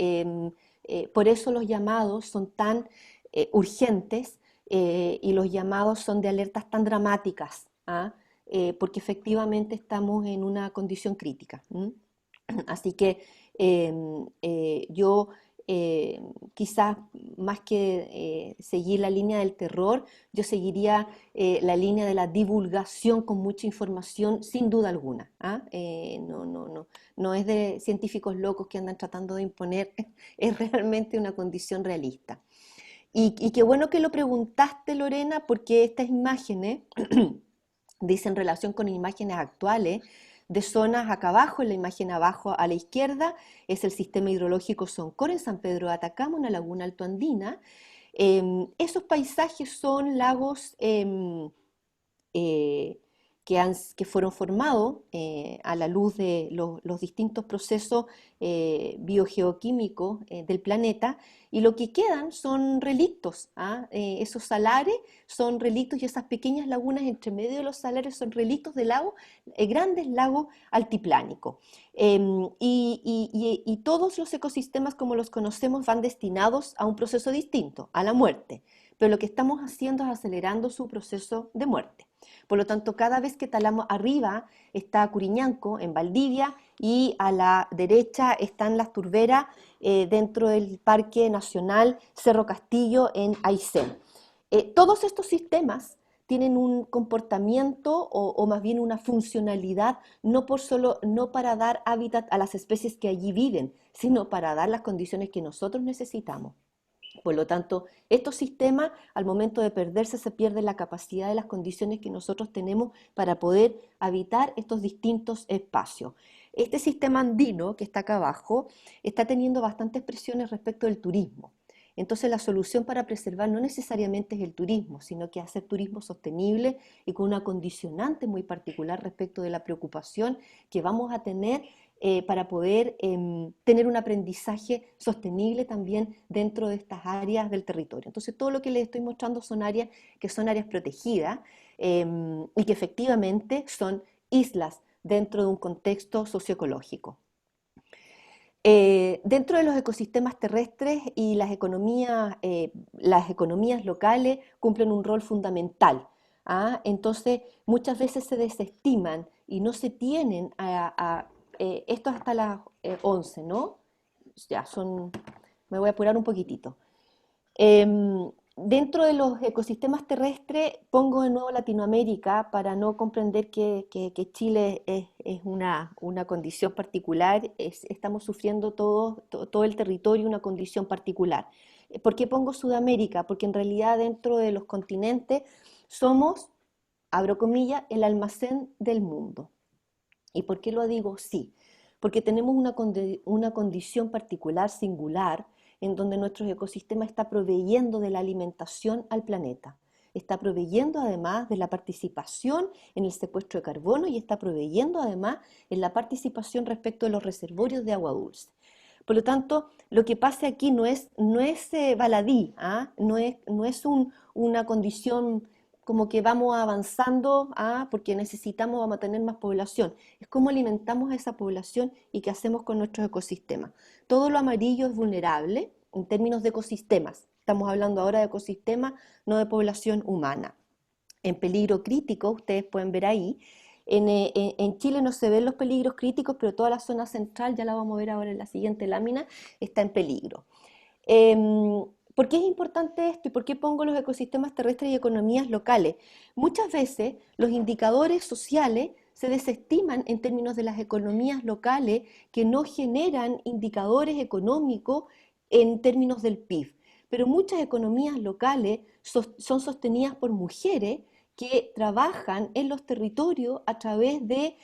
por eso los llamados son tan urgentes y los llamados son de alertas tan dramáticas, porque efectivamente estamos en una condición crítica. Así que yo eh, quizás más que seguir la línea del terror, yo seguiría la línea de la divulgación con mucha información, sin duda alguna. No es de científicos locos que andan tratando de imponer, es realmente una condición realista. Y qué bueno que lo preguntaste, Lorena, porque estas imágenes dicen relación con imágenes actuales de zonas acá abajo, en la imagen abajo a la izquierda, es el sistema hidrológico Soncor en San Pedro de Atacama, una laguna altoandina. Esos paisajes son lagos eh, que fueron formados a la luz de los distintos procesos biogeoquímicos del planeta, y lo que quedan son relictos. Esos salares son relictos, y esas pequeñas lagunas entre medio de los salares son relictos de lagos, grandes lagos altiplánicos. Y todos los ecosistemas como los conocemos van destinados a un proceso distinto, a la muerte, pero lo que estamos haciendo es acelerando su proceso de muerte. Por lo tanto, cada vez que talamos arriba está Curiñanco en Valdivia, y a la derecha están las turberas dentro del Parque Nacional Cerro Castillo en Aysén. Todos estos sistemas tienen un comportamiento o más bien una funcionalidad no para dar hábitat a las especies que allí viven, sino para dar las condiciones que nosotros necesitamos. Por lo tanto, estos sistemas, al momento de perderse, se pierde la capacidad de las condiciones que nosotros tenemos para poder habitar estos distintos espacios. Este sistema andino que está acá abajo está teniendo bastantes presiones respecto del turismo. Entonces, la solución para preservar no necesariamente es el turismo, sino que hacer turismo sostenible y con una condicionante muy particular respecto de la preocupación que vamos a tener para poder tener un aprendizaje sostenible también dentro de estas áreas del territorio. Entonces, todo lo que les estoy mostrando son áreas que son áreas protegidas y que efectivamente son islas dentro de un contexto socioecológico. Dentro de los ecosistemas terrestres y las economías locales cumplen un rol fundamental. Entonces, muchas veces se desestiman y no se tienen esto hasta las 11, ¿no? Ya son, me voy a apurar un poquitito. Dentro de los ecosistemas terrestres pongo de nuevo Latinoamérica para no comprender que Chile es una condición particular, estamos sufriendo todo el territorio una condición particular. ¿Por qué pongo Sudamérica? Porque en realidad dentro de los continentes somos, abro comillas, el almacén del mundo. ¿Y por qué lo digo? Sí, porque tenemos una condición particular, singular, en donde nuestro ecosistema está proveyendo de la alimentación al planeta. Está proveyendo además de la participación en el secuestro de carbono y está proveyendo además en la participación respecto de los reservorios de agua dulce. Por lo tanto, lo que pase aquí no es baladí, ¿ah? No es una condición como que vamos avanzando, ¿ah? Porque necesitamos, vamos a tener más población. Es cómo alimentamos a esa población y qué hacemos con nuestros ecosistemas. Todo lo amarillo es vulnerable en términos de ecosistemas. Estamos hablando ahora de ecosistemas, no de población humana. En peligro crítico, ustedes pueden ver ahí, en Chile no se ven los peligros críticos, pero toda la zona central, ya la vamos a ver ahora en la siguiente lámina, está en peligro. Em, ¿Por qué es importante esto y por qué pongo los ecosistemas terrestres y economías locales? Muchas veces los indicadores sociales se desestiman en términos de las economías locales que no generan indicadores económicos en términos del PIB. Pero muchas economías locales son sostenidas por mujeres que trabajan en los territorios a través de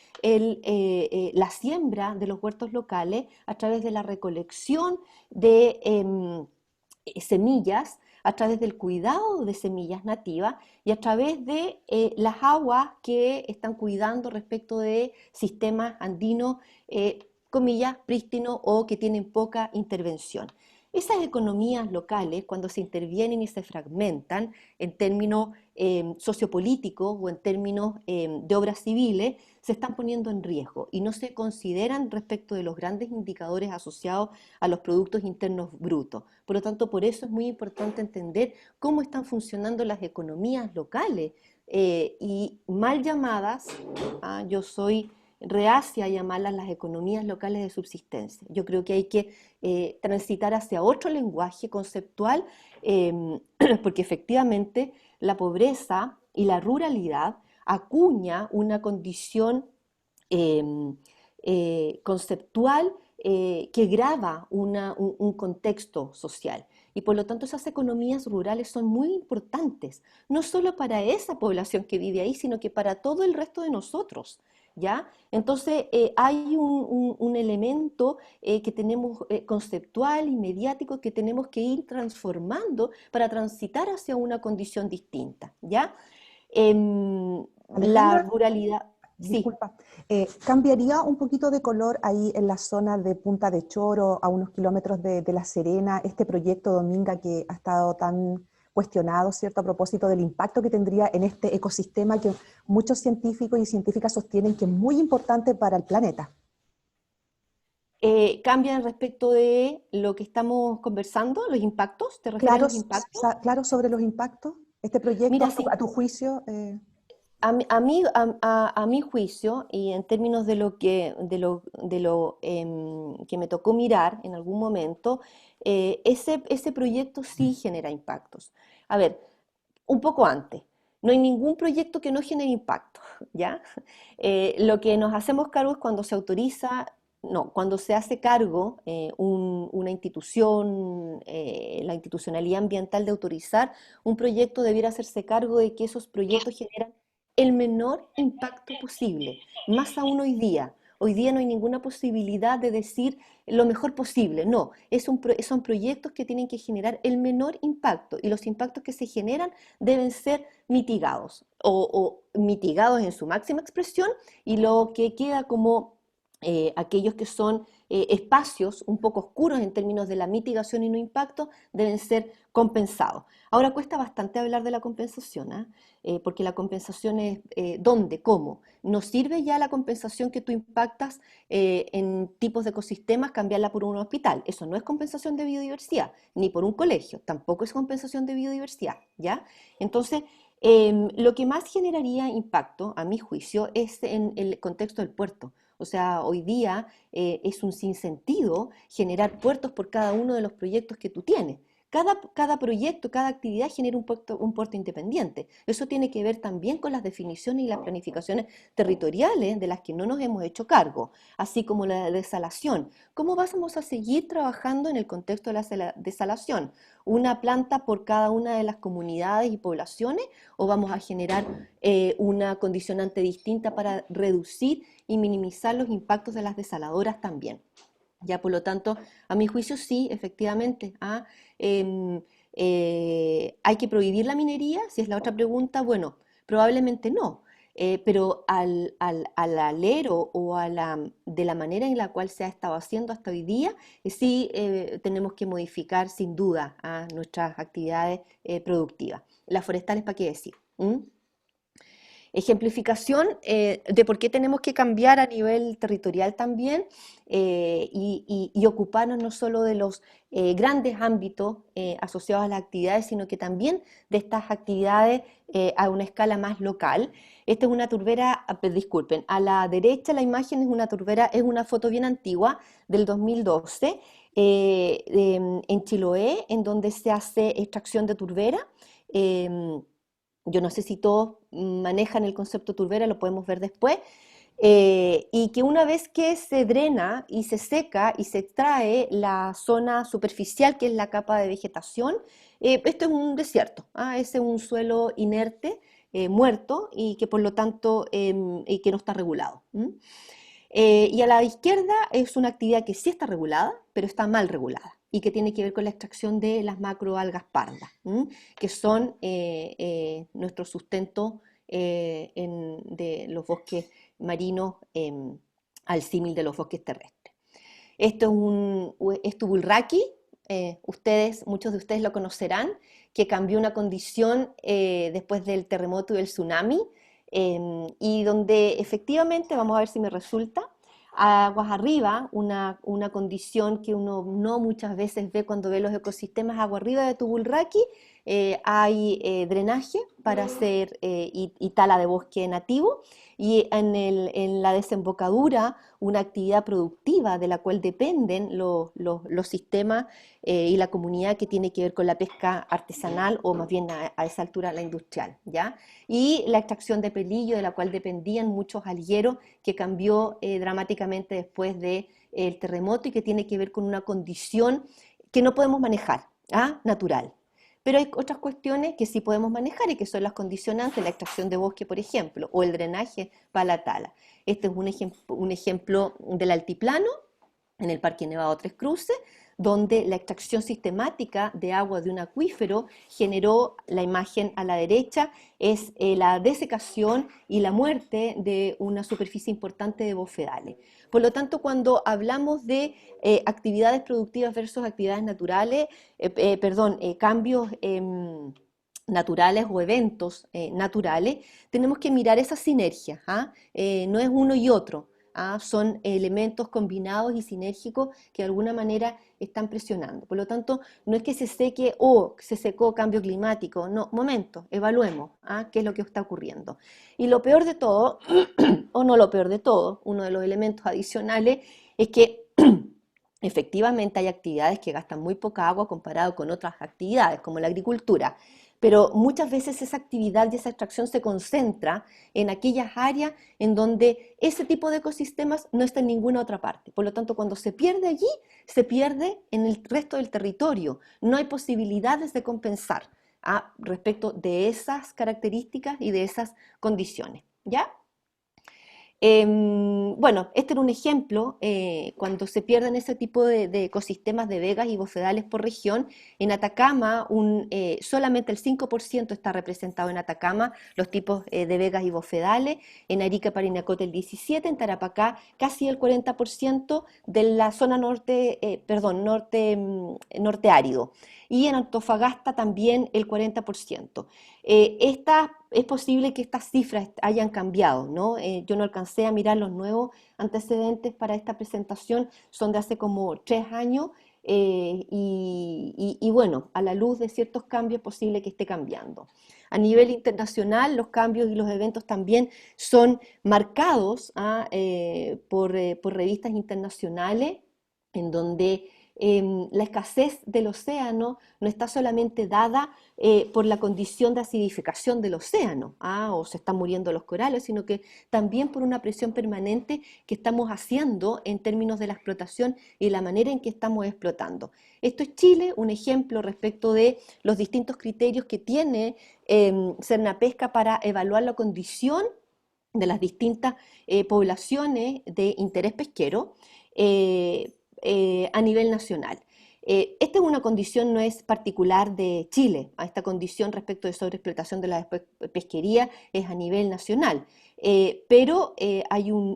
la siembra de los huertos locales, a través de la recolección de semillas, a través del cuidado de semillas nativas y a través de las aguas que están cuidando respecto de sistemas andinos, comillas, prístinos o que tienen poca intervención. Esas economías locales, cuando se intervienen y se fragmentan en términos sociopolíticos o en términos de obras civiles, se están poniendo en riesgo y no se consideran respecto de los grandes indicadores asociados a los productos internos brutos. Por lo tanto, por eso es muy importante entender cómo están funcionando las economías locales y mal llamadas, yo soy reacia a llamarlas las economías locales de subsistencia. Yo creo que hay que transitar hacia otro lenguaje conceptual eh, porque efectivamente la pobreza y la ruralidad acuña una condición eh, conceptual que grava un contexto social. Y por lo tanto esas economías rurales son muy importantes, no solo para esa población que vive ahí, sino que para todo el resto de nosotros. ¿Ya? Entonces hay un elemento que tenemos conceptual y mediático que tenemos que ir transformando para transitar hacia una condición distinta. ¿Ya? La Alejandra, ruralidad, sí. disculpa, ¿cambiaría un poquito de color ahí en la zona de Punta de Choro, a unos kilómetros de La Serena, este proyecto Dominga que ha estado tan cuestionado, ¿cierto?, a propósito del impacto que tendría en este ecosistema que muchos científicos y científicas sostienen que es muy importante para el planeta? Cambian respecto de lo que estamos conversando, los impactos, ¿te refieres a Claro, los impactos? claro sobre los impactos, este proyecto, Mira, sí, a tu juicio. a mi juicio, y en términos de lo que me tocó mirar en algún momento, ese proyecto sí genera impactos. A ver, un poco antes, no hay ningún proyecto que no genere impacto, ¿ya? Lo que nos hacemos cargo es cuando se autoriza, no, cuando se hace cargo una institución, la institucionalidad ambiental de autorizar un proyecto debiera hacerse cargo de que esos proyectos generan el menor impacto posible, más aún hoy día. Hoy día no hay ninguna posibilidad de decir lo mejor posible, no, son proyectos que tienen que generar el menor impacto y los impactos que se generan deben ser mitigados o mitigados en su máxima expresión y lo que queda como aquellos que son espacios un poco oscuros en términos de la mitigación y no impacto deben ser compensados. Ahora cuesta bastante hablar de la compensación, ¿eh? Porque la compensación es ¿dónde? ¿Cómo? No sirve ya la compensación que tú impactas en tipos de ecosistemas, cambiarla por un hospital. Eso no es compensación de biodiversidad, ni por un colegio, tampoco es compensación de biodiversidad, ¿ya? Entonces, lo que más generaría impacto, a mi juicio, es en el contexto del puerto. O sea, hoy día es un sinsentido generar puertos por cada uno de los proyectos que tú tienes. Cada proyecto, cada actividad genera un puerto independiente. Eso tiene que ver también con las definiciones y las planificaciones territoriales de las que no nos hemos hecho cargo, así como la desalación. ¿Cómo vamos a seguir trabajando en el contexto de la desalación? ¿Una planta por cada una de las comunidades y poblaciones o vamos a generar una condicionante distinta para reducir y minimizar los impactos de las desaladoras también? Ya, por lo tanto, a mi juicio sí, efectivamente. ¿Hay que prohibir la minería? Si es la otra pregunta, bueno, probablemente no. pero al alero o de la manera en la cual se ha estado haciendo hasta hoy día, sí tenemos que modificar sin duda nuestras actividades productivas. Las forestales, ¿para qué decir? Ejemplificación de por qué tenemos que cambiar a nivel territorial también y ocuparnos no solo de los grandes ámbitos asociados a las actividades, sino que también de estas actividades a una escala más local. Esta es una turbera, disculpen, a la derecha la imagen es una turbera, es una foto bien antigua del 2012 en Chiloé, en donde se hace extracción de turbera. Yo no sé si todos manejan el concepto turbera, lo podemos ver después, y que una vez que se drena y se seca y se extrae la zona superficial, que es la capa de vegetación, esto es un desierto, ese es un suelo inerte, muerto, y que por lo tanto y que no está regulado. Y a la izquierda es una actividad que sí está regulada, pero está mal regulada y que tiene que ver con la extracción de las macroalgas pardas, que son nuestro sustento de los bosques marinos al símil de los bosques terrestres. Esto es Tubulraqui, muchos de ustedes lo conocerán, que cambió una condición después del terremoto y del tsunami, y donde efectivamente, vamos a ver si me resulta, aguas arriba, una condición que uno no muchas veces ve cuando ve los ecosistemas, agua arriba de Tubulraqui, hay drenaje para hacer y tala de bosque nativo, y en la desembocadura una actividad productiva de la cual dependen los sistemas y la comunidad, que tiene que ver con la pesca artesanal o más bien a esa altura la industrial, ¿ya? Y la extracción de pelillo, de la cual dependían muchos algueros, que cambió dramáticamente después del terremoto y que tiene que ver con una condición que no podemos manejar, natural. Pero hay otras cuestiones que sí podemos manejar y que son las condicionantes, la extracción de bosque, por ejemplo, o el drenaje para la tala. Este es un ejemplo del altiplano, en el Parque Nevado Tres Cruces, donde la extracción sistemática de agua de un acuífero generó, la imagen a la derecha, es la desecación y la muerte de una superficie importante de bofedales. Por lo tanto, cuando hablamos de actividades productivas versus actividades naturales, cambios naturales o eventos naturales, tenemos que mirar esas sinergias, no es uno y otro. Son elementos combinados y sinérgicos que de alguna manera están presionando. Por lo tanto, no es que se seque o se secó cambio climático, no, momento, evaluemos qué es lo que está ocurriendo. Y lo peor de todo, o no lo peor de todo, uno de los elementos adicionales es que efectivamente hay actividades que gastan muy poca agua comparado con otras actividades, como la agricultura. Pero muchas veces esa actividad y esa extracción se concentra en aquellas áreas en donde ese tipo de ecosistemas no está en ninguna otra parte. Por lo tanto, cuando se pierde allí, se pierde en el resto del territorio. No hay posibilidades de compensar respecto de esas características y de esas condiciones, ¿ya? Bueno, este era un ejemplo, cuando se pierden ese tipo de ecosistemas de vegas y bofedales por región. En Atacama solamente el 5% está representado en Atacama, los tipos de vegas y bofedales, en Arica, Parinacota el 17%, en Tarapacá casi el 40% de la zona norte árido, y en Antofagasta también el 40%. Es posible que estas cifras hayan cambiado, ¿no? Yo no alcancé a mirar los nuevos antecedentes para esta presentación, son de hace como 3 años, y bueno, a la luz de ciertos cambios es posible que esté cambiando. A nivel internacional, los cambios y los eventos también son marcados por revistas internacionales, en donde la escasez del océano no está solamente dada por la condición de acidificación del océano, o se están muriendo los corales, sino que también por una presión permanente que estamos haciendo en términos de la explotación y la manera en que estamos explotando. Esto es Chile, un ejemplo respecto de los distintos criterios que tiene Cernapesca para evaluar la condición de las distintas poblaciones de interés pesquero a nivel nacional. Esta es una condición, no es particular de Chile, esta condición respecto de sobreexplotación de la pesquería es a nivel nacional, pero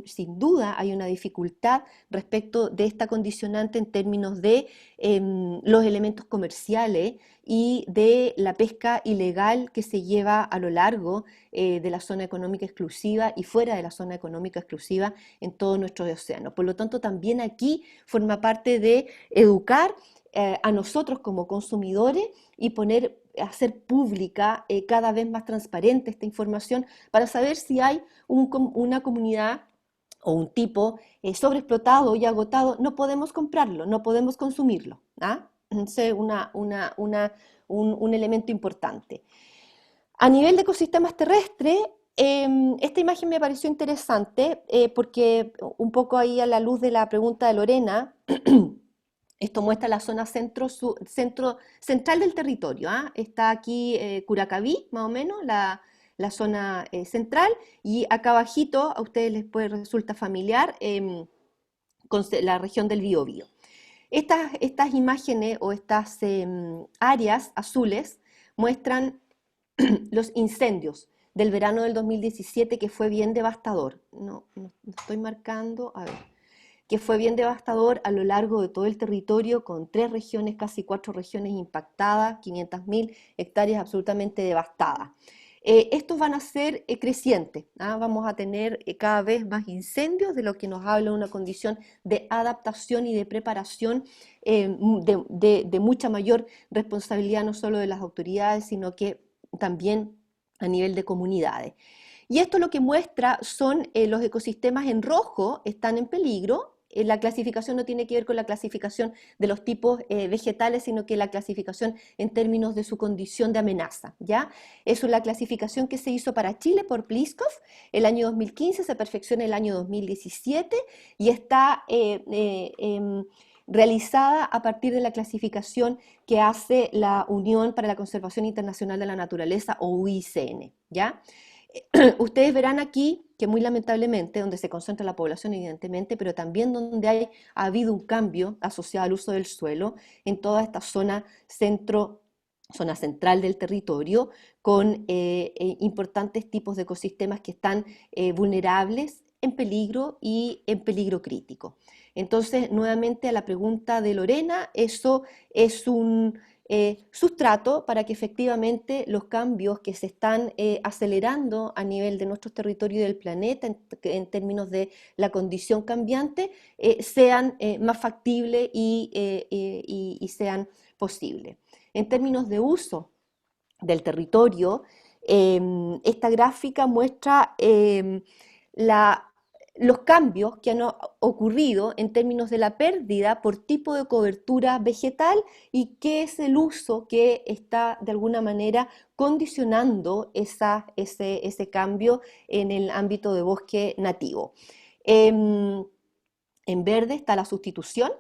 sin duda hay una dificultad respecto de esta condicionante en términos de los elementos comerciales y de la pesca ilegal que se lleva a lo largo de la zona económica exclusiva y fuera de la zona económica exclusiva en todo nuestro océano. Por lo tanto, también aquí forma parte de educar a nosotros como consumidores y hacer pública cada vez más transparente esta información para saber si hay una comunidad o un tipo sobreexplotado y agotado. No podemos comprarlo, no podemos consumirlo. ¿Ah? Ese es un elemento importante. A nivel de ecosistemas terrestres, esta imagen me pareció interesante porque un poco ahí a la luz de la pregunta de Lorena, esto muestra la zona central del territorio. ¿Ah? Está aquí Curacaví, más o menos, la zona central, y acá abajito, a ustedes les resulta familiar, con la región del Biobío. Estas imágenes o estas áreas azules muestran los incendios del verano del 2017, que fue bien devastador. No estoy marcando, a ver, que fue bien devastador a lo largo de todo el territorio, con 3 regiones, casi 4 regiones impactadas, 500.000 hectáreas absolutamente devastadas. Estos van a ser crecientes, ¿ah? Vamos a tener cada vez más incendios, de lo que nos habla una condición de adaptación y de preparación de mucha mayor responsabilidad, no solo de las autoridades, sino que también a nivel de comunidades. Y esto lo que muestra son los ecosistemas en rojo están en peligro. La clasificación no tiene que ver con la clasificación de los tipos vegetales, sino que la clasificación en términos de su condición de amenaza, ¿ya? Eso es la clasificación que se hizo para Chile por Pliskov el año 2015, se perfecciona el año 2017 y está realizada a partir de la clasificación que hace la Unión para la Conservación Internacional de la Naturaleza, o UICN, ¿ya? Ustedes verán aquí que muy lamentablemente, donde se concentra la población evidentemente, pero también donde ha habido un cambio asociado al uso del suelo en toda esta zona central del territorio, con importantes tipos de ecosistemas que están vulnerables, en peligro y en peligro crítico. Entonces, nuevamente a la pregunta de Lorena, eso es un sustrato para que efectivamente los cambios que se están acelerando a nivel de nuestros territorios y del planeta en términos de la condición cambiante sean más factibles y sean posibles. En términos de uso del territorio, esta gráfica muestra los cambios que han ocurrido en términos de la pérdida por tipo de cobertura vegetal y qué es el uso que está de alguna manera condicionando ese cambio en el ámbito de bosque nativo. En verde está la sustitución,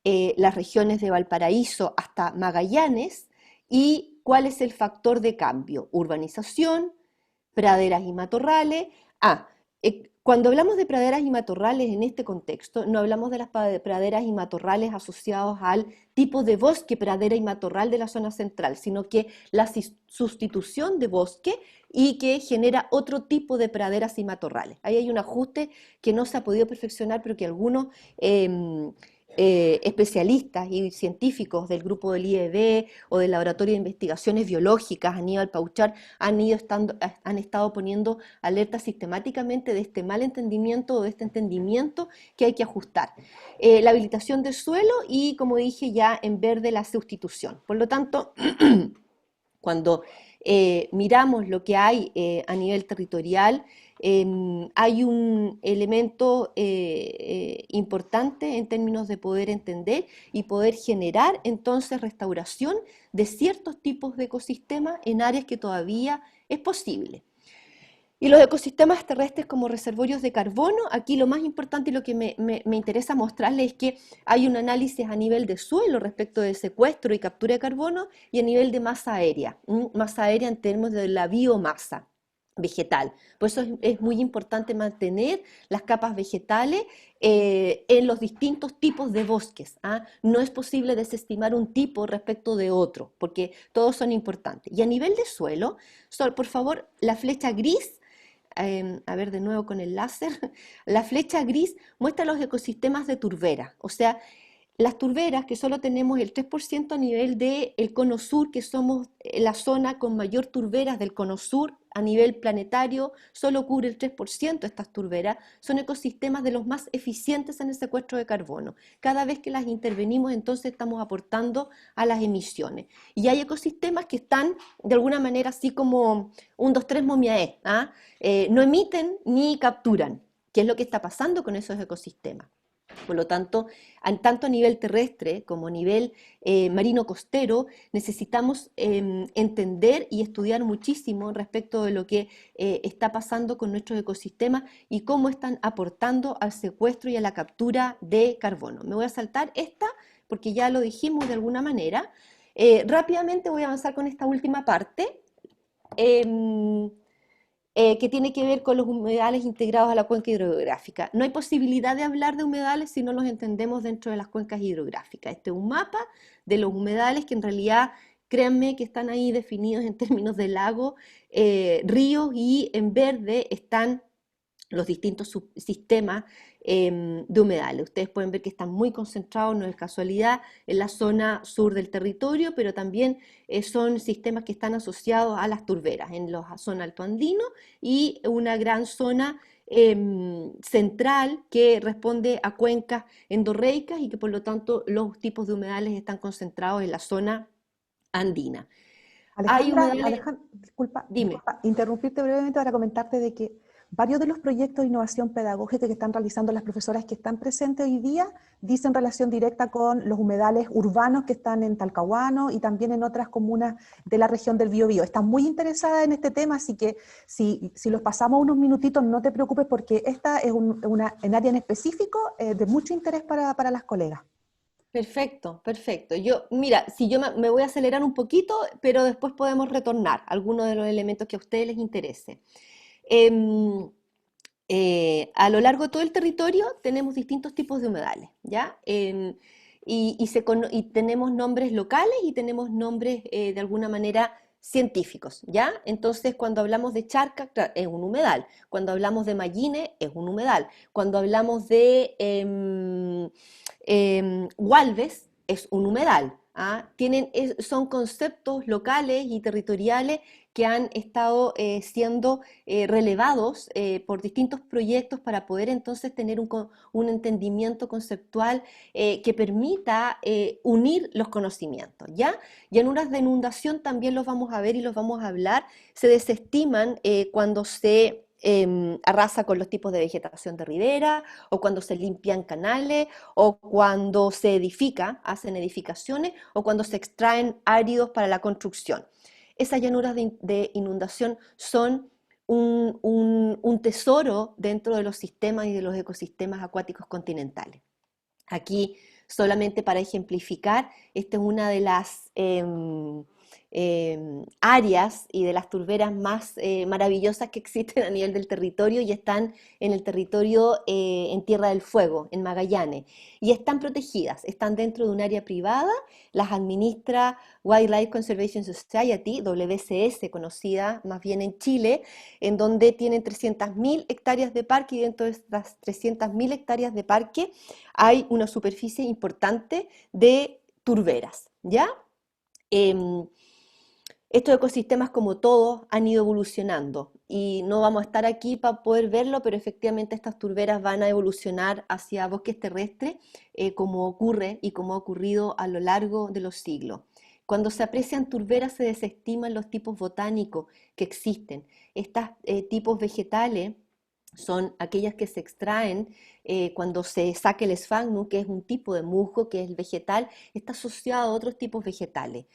las regiones de Valparaíso hasta Magallanes, y cuál es el factor de cambio: urbanización, praderas y matorrales. Cuando hablamos de praderas y matorrales en este contexto, no hablamos de las praderas y matorrales asociados al tipo de bosque, pradera y matorral de la zona central, sino que la sustitución de bosque y que genera otro tipo de praderas y matorrales. Ahí hay un ajuste que no se ha podido perfeccionar, pero que algunos especialistas y científicos del grupo del IEB o del Laboratorio de Investigaciones Biológicas, Aníbal Pauchar, han estado poniendo alertas sistemáticamente de este mal entendimiento o de este entendimiento que hay que ajustar. La habilitación del suelo y, como dije ya, en verde la sustitución. Por lo tanto, cuando miramos lo que hay a nivel territorial, hay un elemento importante en términos de poder entender y poder generar entonces restauración de ciertos tipos de ecosistemas en áreas que todavía es posible. Y los ecosistemas terrestres como reservorios de carbono, aquí lo más importante y lo que me interesa mostrarles es que hay un análisis a nivel de suelo respecto de secuestro y captura de carbono y a nivel de masa aérea en términos de la biomasa vegetal. Por eso es muy importante mantener las capas vegetales en los distintos tipos de bosques. No es posible desestimar un tipo respecto de otro, porque todos son importantes. Y a nivel de suelo, por favor, la flecha gris a ver de nuevo con el láser, la flecha gris muestra los ecosistemas de turbera, o sea, las turberas, que solo tenemos el 3% a nivel del cono sur, que somos la zona con mayor turberas del cono sur a nivel planetario, solo cubre el 3% de estas turberas, son ecosistemas de los más eficientes en el secuestro de carbono. Cada vez que las intervenimos, entonces estamos aportando a las emisiones. Y hay ecosistemas que están de alguna manera así como un, dos, tres momiae, ¿ah? No emiten ni capturan. ¿Qué es lo que está pasando con esos ecosistemas? Por lo tanto, tanto a nivel terrestre como a nivel marino costero, necesitamos entender y estudiar muchísimo respecto de lo que está pasando con nuestros ecosistemas y cómo están aportando al secuestro y a la captura de carbono. Me voy a saltar esta porque ya lo dijimos de alguna manera. Rápidamente voy a avanzar con esta última parte. Que tiene que ver con los humedales integrados a la cuenca hidrográfica. No hay posibilidad de hablar de humedales si no los entendemos dentro de las cuencas hidrográficas. Este es un mapa de los humedales que en realidad, créanme que están ahí definidos en términos de lago, ríos, y en verde están los distintos subsistemas de humedales. Ustedes pueden ver que están muy concentrados, no es casualidad, en la zona sur del territorio, pero también son sistemas que están asociados a las turberas, en la zona altoandino y una gran zona central que responde a cuencas endorreicas y que por lo tanto los tipos de humedales están concentrados en la zona andina. Hay Alejandra, humedales, disculpa, dime. interrumpirte brevemente para comentarte de que varios de los proyectos de innovación pedagógica que están realizando las profesoras que están presentes hoy día dicen relación directa con los humedales urbanos que están en Talcahuano y también en otras comunas de la región del Biobío. Están muy interesadas en este tema, así que si los pasamos unos minutitos, no te preocupes porque esta es un área en específico de mucho interés para las colegas. Perfecto, perfecto. Yo, mira, si yo me voy a acelerar un poquito, pero después podemos retornar a algunos de los elementos que a ustedes les interese. Em, a lo largo de todo el territorio tenemos distintos tipos de humedales, ¿ya? Y tenemos nombres locales y tenemos nombres de alguna manera científicos, ¿ya? Entonces, cuando hablamos de charca, es un humedal. Cuando hablamos de malline, es un humedal. Cuando hablamos de Walves, es un humedal. ¿Ah? Son conceptos locales y territoriales que han estado siendo relevados por distintos proyectos para poder entonces tener un entendimiento conceptual que permita unir los conocimientos, ¿ya? Llanuras de inundación también los vamos a ver y los vamos a hablar. Se desestiman cuando se arrasa con los tipos de vegetación de ribera, o cuando se limpian canales, o cuando se edifica, hacen edificaciones, o cuando se extraen áridos para la construcción. Esas llanuras de inundación son un tesoro dentro de los sistemas y de los ecosistemas acuáticos continentales. Aquí, solamente para ejemplificar, esta es una de las áreas y de las turberas más maravillosas que existen a nivel del territorio, y están en el territorio en Tierra del Fuego, en Magallanes, y están protegidas, están dentro de un área privada, las administra Wildlife Conservation Society, WCS, conocida más bien en Chile, en donde tienen 300.000 hectáreas de parque, y dentro de estas 300.000 hectáreas de parque hay una superficie importante de turberas, ¿ya? Estos ecosistemas, como todos, han ido evolucionando y no vamos a estar aquí para poder verlo, pero efectivamente estas turberas van a evolucionar hacia bosques terrestres, como ocurre y como ha ocurrido a lo largo de los siglos. Cuando se aprecian turberas se desestiman los tipos botánicos que existen. Estos tipos vegetales son aquellas que se extraen cuando se saca el sphagnum, que es un tipo de musgo, que es el vegetal, está asociado a otros tipos vegetales.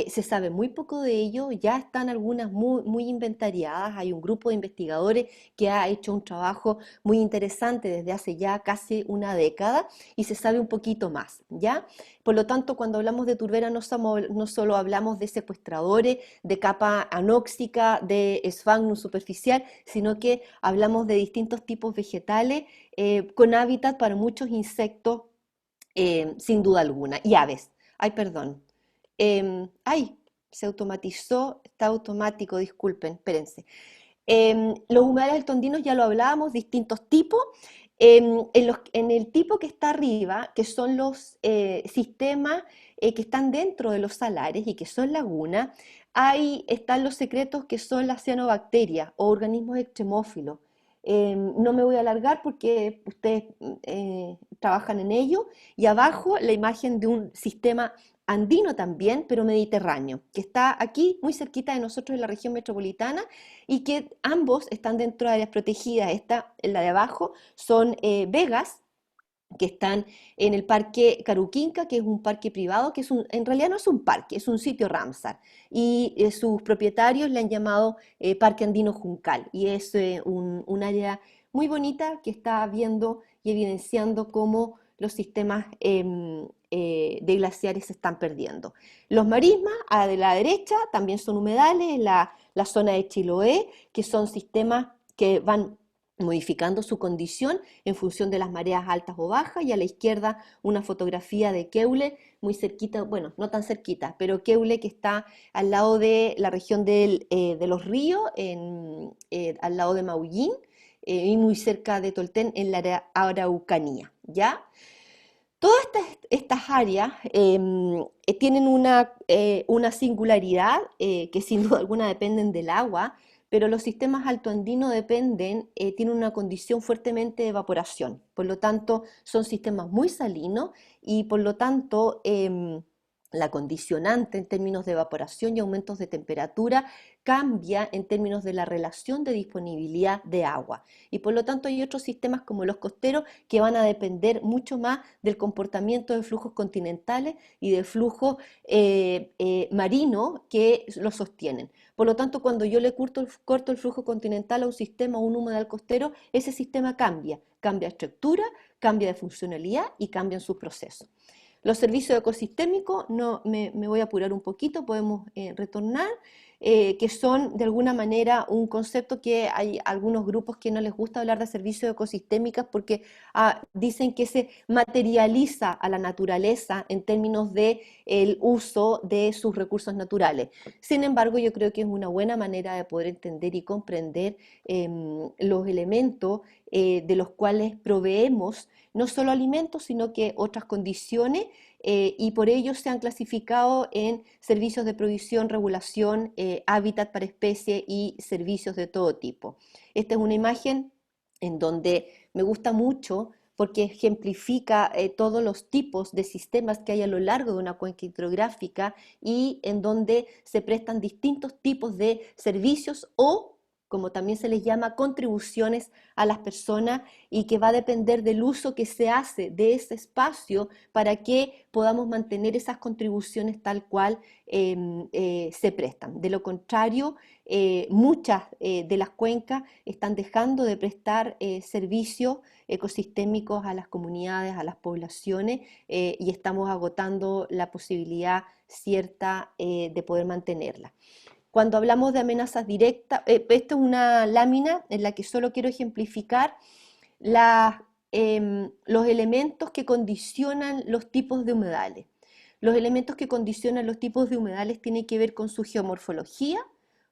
Se sabe muy poco de ello, ya están algunas muy inventariadas, hay un grupo de investigadores que ha hecho un trabajo muy interesante desde hace ya casi una década, y se sabe un poquito más, ¿ya? Por lo tanto, cuando hablamos de turbera no solo hablamos de secuestradores, de capa anóxica, de sphagnum superficial, sino que hablamos de distintos tipos vegetales con hábitat para muchos insectos, sin duda alguna, y aves. Ay, perdón. Ay, se automatizó, está automático, disculpen, espérense. Los humedales altoandinos ya lo hablábamos, distintos tipos. En el tipo que está arriba, que son los sistemas que están dentro de los salares y que son lagunas, ahí están los secretos que son las cianobacterias o organismos extremófilos. No me voy a alargar porque ustedes trabajan en ello. Y abajo la imagen de un sistema andino también, pero mediterráneo, que está aquí muy cerquita de nosotros en la región metropolitana y que ambos están dentro de áreas protegidas. Esta, la de abajo, son vegas que están en el Parque Caruquinca, que es un parque privado, que en realidad no es un parque, es un sitio Ramsar. Y sus propietarios le han llamado Parque Andino Juncal. Y es un área muy bonita que está viendo y evidenciando cómo los sistemas de glaciares se están perdiendo. Los marismas, a de la derecha, también son humedales, la zona de Chiloé, que son sistemas que van modificando su condición en función de las mareas altas o bajas, y a la izquierda una fotografía de Keule, muy cerquita, bueno, no tan cerquita, pero Keule que está al lado de la región de los ríos, al lado de Maullín, y muy cerca de Tolten, en la Araucanía, ¿ya? Todas estas áreas tienen una singularidad que sin duda alguna dependen del agua, pero los sistemas altoandinos tienen una condición fuertemente de evaporación. Por lo tanto, son sistemas muy salinos y por lo tanto la condicionante en términos de evaporación y aumentos de temperatura cambia en términos de la relación de disponibilidad de agua. Y por lo tanto hay otros sistemas como los costeros que van a depender mucho más del comportamiento de flujos continentales y de flujos marinos que los sostienen. Por lo tanto, cuando yo le corto el flujo continental a un sistema o un humedal costero, ese sistema cambia de estructura, cambia de funcionalidad y cambian sus procesos. Los servicios ecosistémicos, no, me voy a apurar un poquito, podemos retornar, que son de alguna manera un concepto que hay algunos grupos que no les gusta hablar de servicios ecosistémicos porque dicen que se materializa a la naturaleza en términos de el uso de sus recursos naturales. Sin embargo, yo creo que es una buena manera de poder entender y comprender los elementos de los cuales proveemos no solo alimentos, sino que otras condiciones, y por ello se han clasificado en servicios de provisión, regulación, hábitat para especie y servicios de todo tipo. Esta es una imagen en donde me gusta mucho porque ejemplifica todos los tipos de sistemas que hay a lo largo de una cuenca hidrográfica y en donde se prestan distintos tipos de servicios o, como también se les llama, contribuciones a las personas, y que va a depender del uso que se hace de ese espacio para que podamos mantener esas contribuciones tal cual se prestan. De lo contrario, muchas de las cuencas están dejando de prestar servicios ecosistémicos a las comunidades, a las poblaciones, y estamos agotando la posibilidad cierta de poder mantenerla. Cuando hablamos de amenazas directas, esta es una lámina en la que solo quiero ejemplificar los elementos que condicionan los tipos de humedales. Los elementos que condicionan los tipos de humedales tienen que ver con su geomorfología,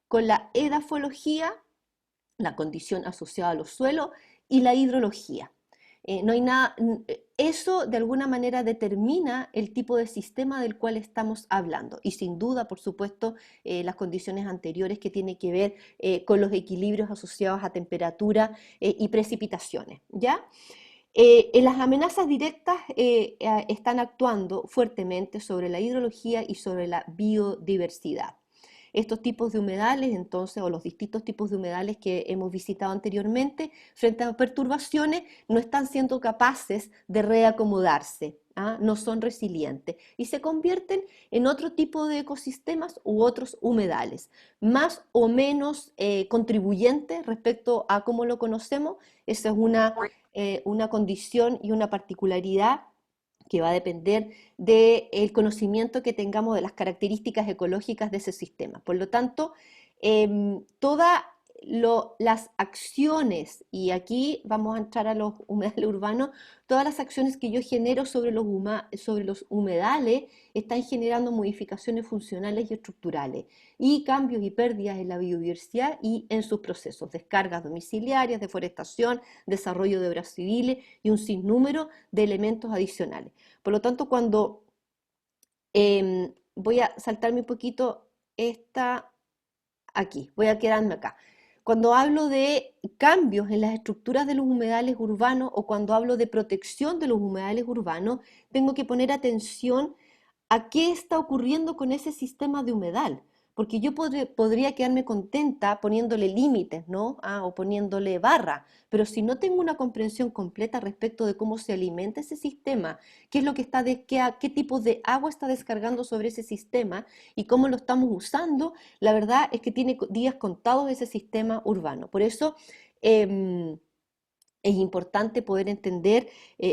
con la edafología, la condición asociada a los suelos, y la hidrología. No hay nada, eso de alguna manera determina el tipo de sistema del cual estamos hablando, y sin duda, por supuesto, las condiciones anteriores que tienen que ver con los equilibrios asociados a temperatura y precipitaciones, ¿ya? Las amenazas directas están actuando fuertemente sobre la hidrología y sobre la biodiversidad. Estos tipos de humedales, entonces, o los distintos tipos de humedales que hemos visitado anteriormente, frente a perturbaciones, no están siendo capaces de reacomodarse, no son resilientes y se convierten en otro tipo de ecosistemas u otros humedales, más o menos contribuyentes respecto a cómo lo conocemos. Esa es una condición y una particularidad que va a depender del conocimiento que tengamos de las características ecológicas de ese sistema. Por lo tanto, toda las acciones, y aquí vamos a entrar a los humedales urbanos, todas las acciones que yo genero sobre los humedales están generando modificaciones funcionales y estructurales, y cambios y pérdidas en la biodiversidad y en sus procesos, descargas domiciliarias, deforestación, desarrollo de obras civiles y un sinnúmero de elementos adicionales. Por lo tanto, cuando voy a saltarme un poquito esta aquí, voy a quedarme acá. Cuando hablo de cambios en las estructuras de los humedales urbanos o cuando hablo de protección de los humedales urbanos, tengo que poner atención a qué está ocurriendo con ese sistema de humedal, porque yo podría quedarme contenta poniéndole límites, ¿no? O poniéndole barra, pero si no tengo una comprensión completa respecto de cómo se alimenta ese sistema, qué es lo que está qué tipo de agua está descargando sobre ese sistema y cómo lo estamos usando, la verdad es que tiene días contados ese sistema urbano. Por eso es importante poder entender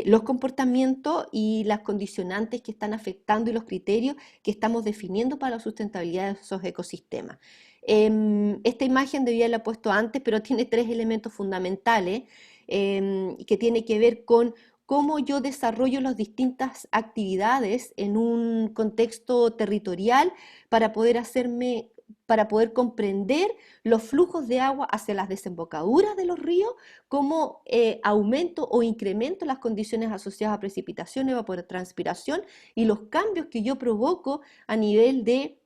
los comportamientos y las condicionantes que están afectando y los criterios que estamos definiendo para la sustentabilidad de esos ecosistemas. Esta imagen debía haberla puesto antes, pero tiene tres elementos fundamentales que tiene que ver con cómo yo desarrollo las distintas actividades en un contexto territorial para poder comprender los flujos de agua hacia las desembocaduras de los ríos, cómo aumento o incremento las condiciones asociadas a precipitación, evapotranspiración y los cambios que yo provoco a nivel de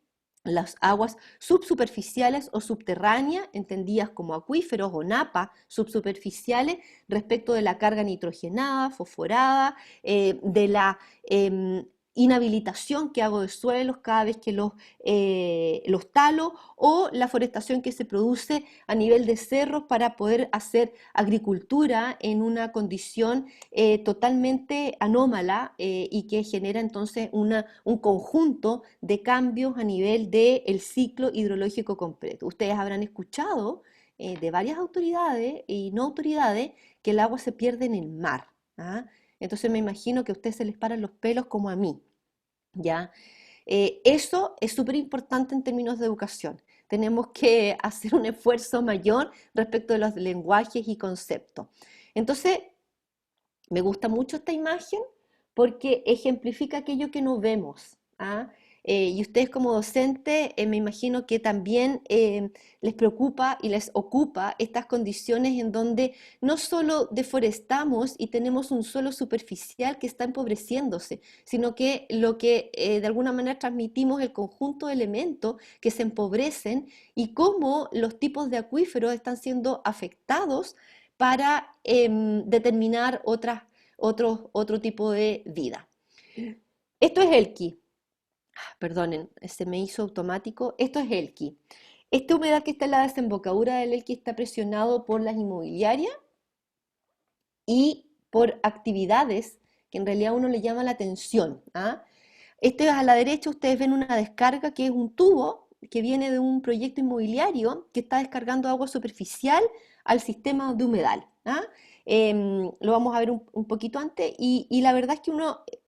las aguas subsuperficiales o subterráneas, entendidas como acuíferos o napas subsuperficiales, respecto de la carga nitrogenada, fosforada, de la inhabilitación que hago de suelos cada vez que los talo, o la forestación que se produce a nivel de cerros para poder hacer agricultura en una condición totalmente anómala y que genera entonces un conjunto de cambios a nivel del ciclo hidrológico completo. Ustedes habrán escuchado de varias autoridades y no autoridades que el agua se pierde en el mar. Entonces me imagino que a ustedes se les paran los pelos como a mí, ¿ya? Eso es súper importante en términos de educación. Tenemos que hacer un esfuerzo mayor respecto de los lenguajes y conceptos. Entonces, me gusta mucho esta imagen porque ejemplifica aquello que no vemos. Y ustedes como docentes, me imagino que también les preocupa y les ocupa estas condiciones en donde no solo deforestamos y tenemos un suelo superficial que está empobreciéndose, sino que lo que de alguna manera transmitimos el conjunto de elementos que se empobrecen y cómo los tipos de acuíferos están siendo afectados para determinar otro tipo de vida. Esto es Elqui. Perdonen, se me hizo automático. Esto es Elqui. Esta humedad que está en la desembocadura del Elqui está presionado por las inmobiliarias y por actividades que en realidad a uno le llama la atención. Este a la derecha ustedes ven una descarga que es un tubo que viene de un proyecto inmobiliario que está descargando agua superficial al sistema de humedal. Lo vamos a ver un poquito antes y la verdad es que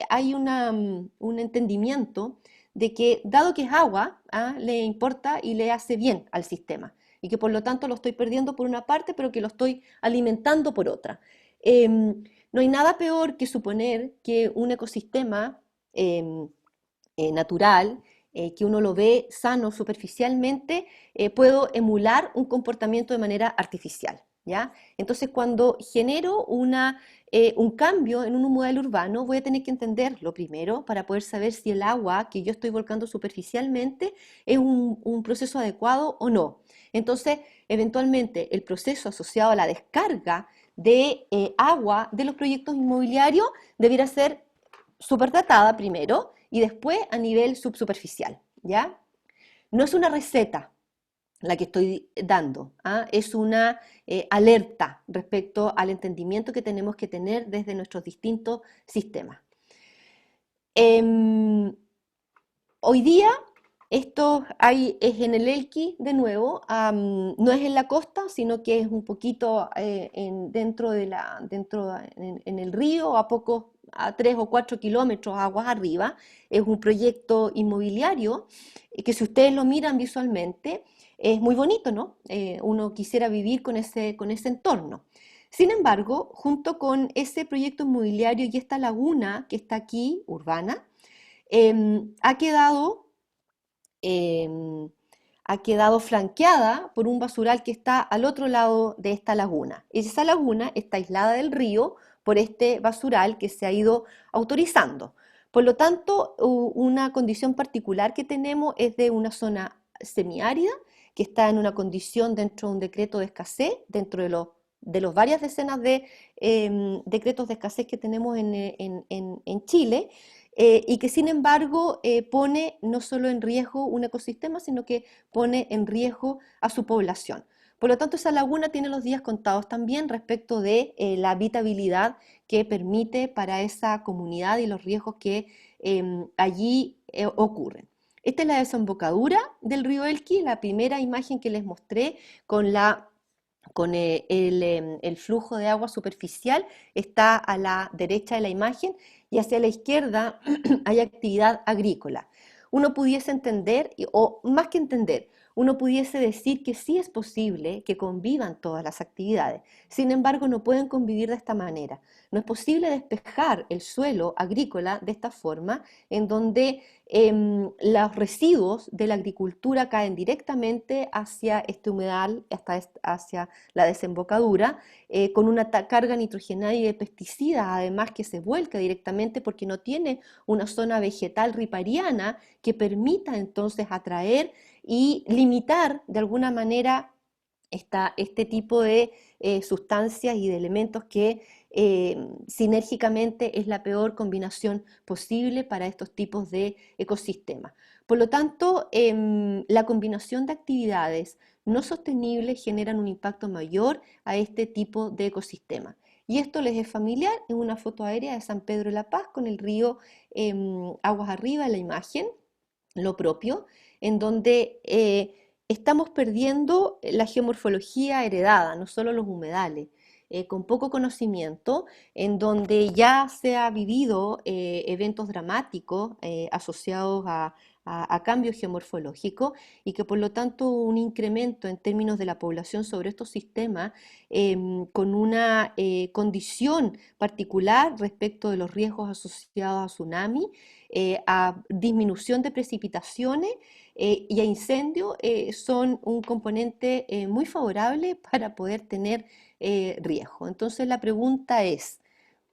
hay un entendimiento de que dado que es agua, le importa y le hace bien al sistema y que por lo tanto lo estoy perdiendo por una parte pero que lo estoy alimentando por otra. No hay nada peor que suponer que un ecosistema natural, que uno lo ve sano superficialmente, puedo emular un comportamiento de manera artificial. ¿Ya? Entonces, cuando genero un cambio en un humedal urbano, voy a tener que entenderlo primero para poder saber si el agua que yo estoy volcando superficialmente es un proceso adecuado o no. Entonces, eventualmente, el proceso asociado a la descarga de agua de los proyectos inmobiliarios debiera ser supertratada primero y después a nivel subsuperficial. ¿Ya? No es una receta la que estoy dando, es una alerta respecto al entendimiento que tenemos que tener desde nuestros distintos sistemas. Hoy día, esto es en el Elqui de nuevo, no es en la costa, sino que es un poquito dentro en el río, a 3 o 4 kilómetros aguas arriba. Es un proyecto inmobiliario que si ustedes lo miran visualmente, es muy bonito, ¿no? Uno quisiera vivir con ese entorno. Sin embargo, junto con ese proyecto inmobiliario y esta laguna que está aquí, urbana, ha quedado em, ha quedado flanqueada por un basural que está al otro lado de esta laguna. Esa laguna está aislada del río por este basural que se ha ido autorizando. Por lo tanto, una condición particular que tenemos es de una zona semiárida que está en una condición dentro de un decreto de escasez, dentro de los varias decenas de decretos de escasez que tenemos en Chile, y que sin embargo pone no solo en riesgo un ecosistema, sino que pone en riesgo a su población. Por lo tanto, esa laguna tiene los días contados también respecto de la habitabilidad que permite para esa comunidad y los riesgos que allí ocurren. Esta es la desembocadura del río Elqui, la primera imagen que les mostré con el flujo de agua superficial está a la derecha de la imagen y hacia la izquierda hay actividad agrícola. Uno pudiese entender, o más que entender, uno pudiese decir que sí es posible que convivan todas las actividades. Sin embargo, no pueden convivir de esta manera. No es posible despejar el suelo agrícola de esta forma, en donde los residuos de la agricultura caen directamente hacia este humedal, hacia la desembocadura, con una carga nitrogenada y de pesticidas, además que se vuelca directamente porque no tiene una zona vegetal ripariana que permita entonces atraer y limitar de alguna manera este tipo de sustancias y de elementos que sinérgicamente es la peor combinación posible para estos tipos de ecosistemas. Por lo tanto, la combinación de actividades no sostenibles generan un impacto mayor a este tipo de ecosistema. Y esto les es familiar en una foto aérea de San Pedro de la Paz con el río aguas arriba en la imagen, lo propio, en donde estamos perdiendo la geomorfología heredada, no solo los humedales, con poco conocimiento, en donde ya se ha vivido eventos dramáticos asociados a cambios geomorfológicos y que por lo tanto un incremento en términos de la población sobre estos sistemas con una condición particular respecto de los riesgos asociados a tsunami, a disminución de precipitaciones y a incendio son un componente muy favorable para poder tener riesgo. Entonces la pregunta es,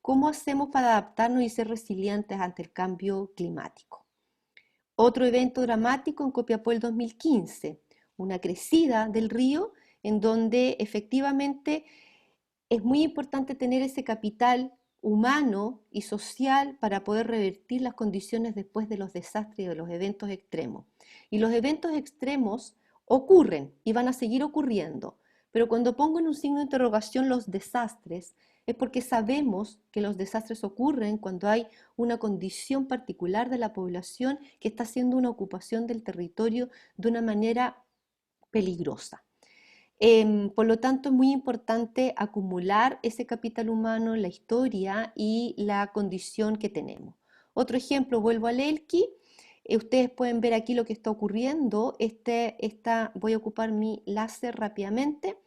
¿cómo hacemos para adaptarnos y ser resilientes ante el cambio climático? Otro evento dramático en Copiapó el 2015, una crecida del río en donde efectivamente es muy importante tener ese capital humano y social para poder revertir las condiciones después de los desastres y de los eventos extremos. Y los eventos extremos ocurren y van a seguir ocurriendo, pero cuando pongo en un signo de interrogación los desastres, es porque sabemos que los desastres ocurren cuando hay una condición particular de la población que está haciendo una ocupación del territorio de una manera peligrosa. Por lo tanto, es muy importante acumular ese capital humano, la historia y la condición que tenemos. Otro ejemplo, vuelvo al Elqui. Ustedes pueden ver aquí lo que está ocurriendo. Voy a ocupar mi láser rápidamente.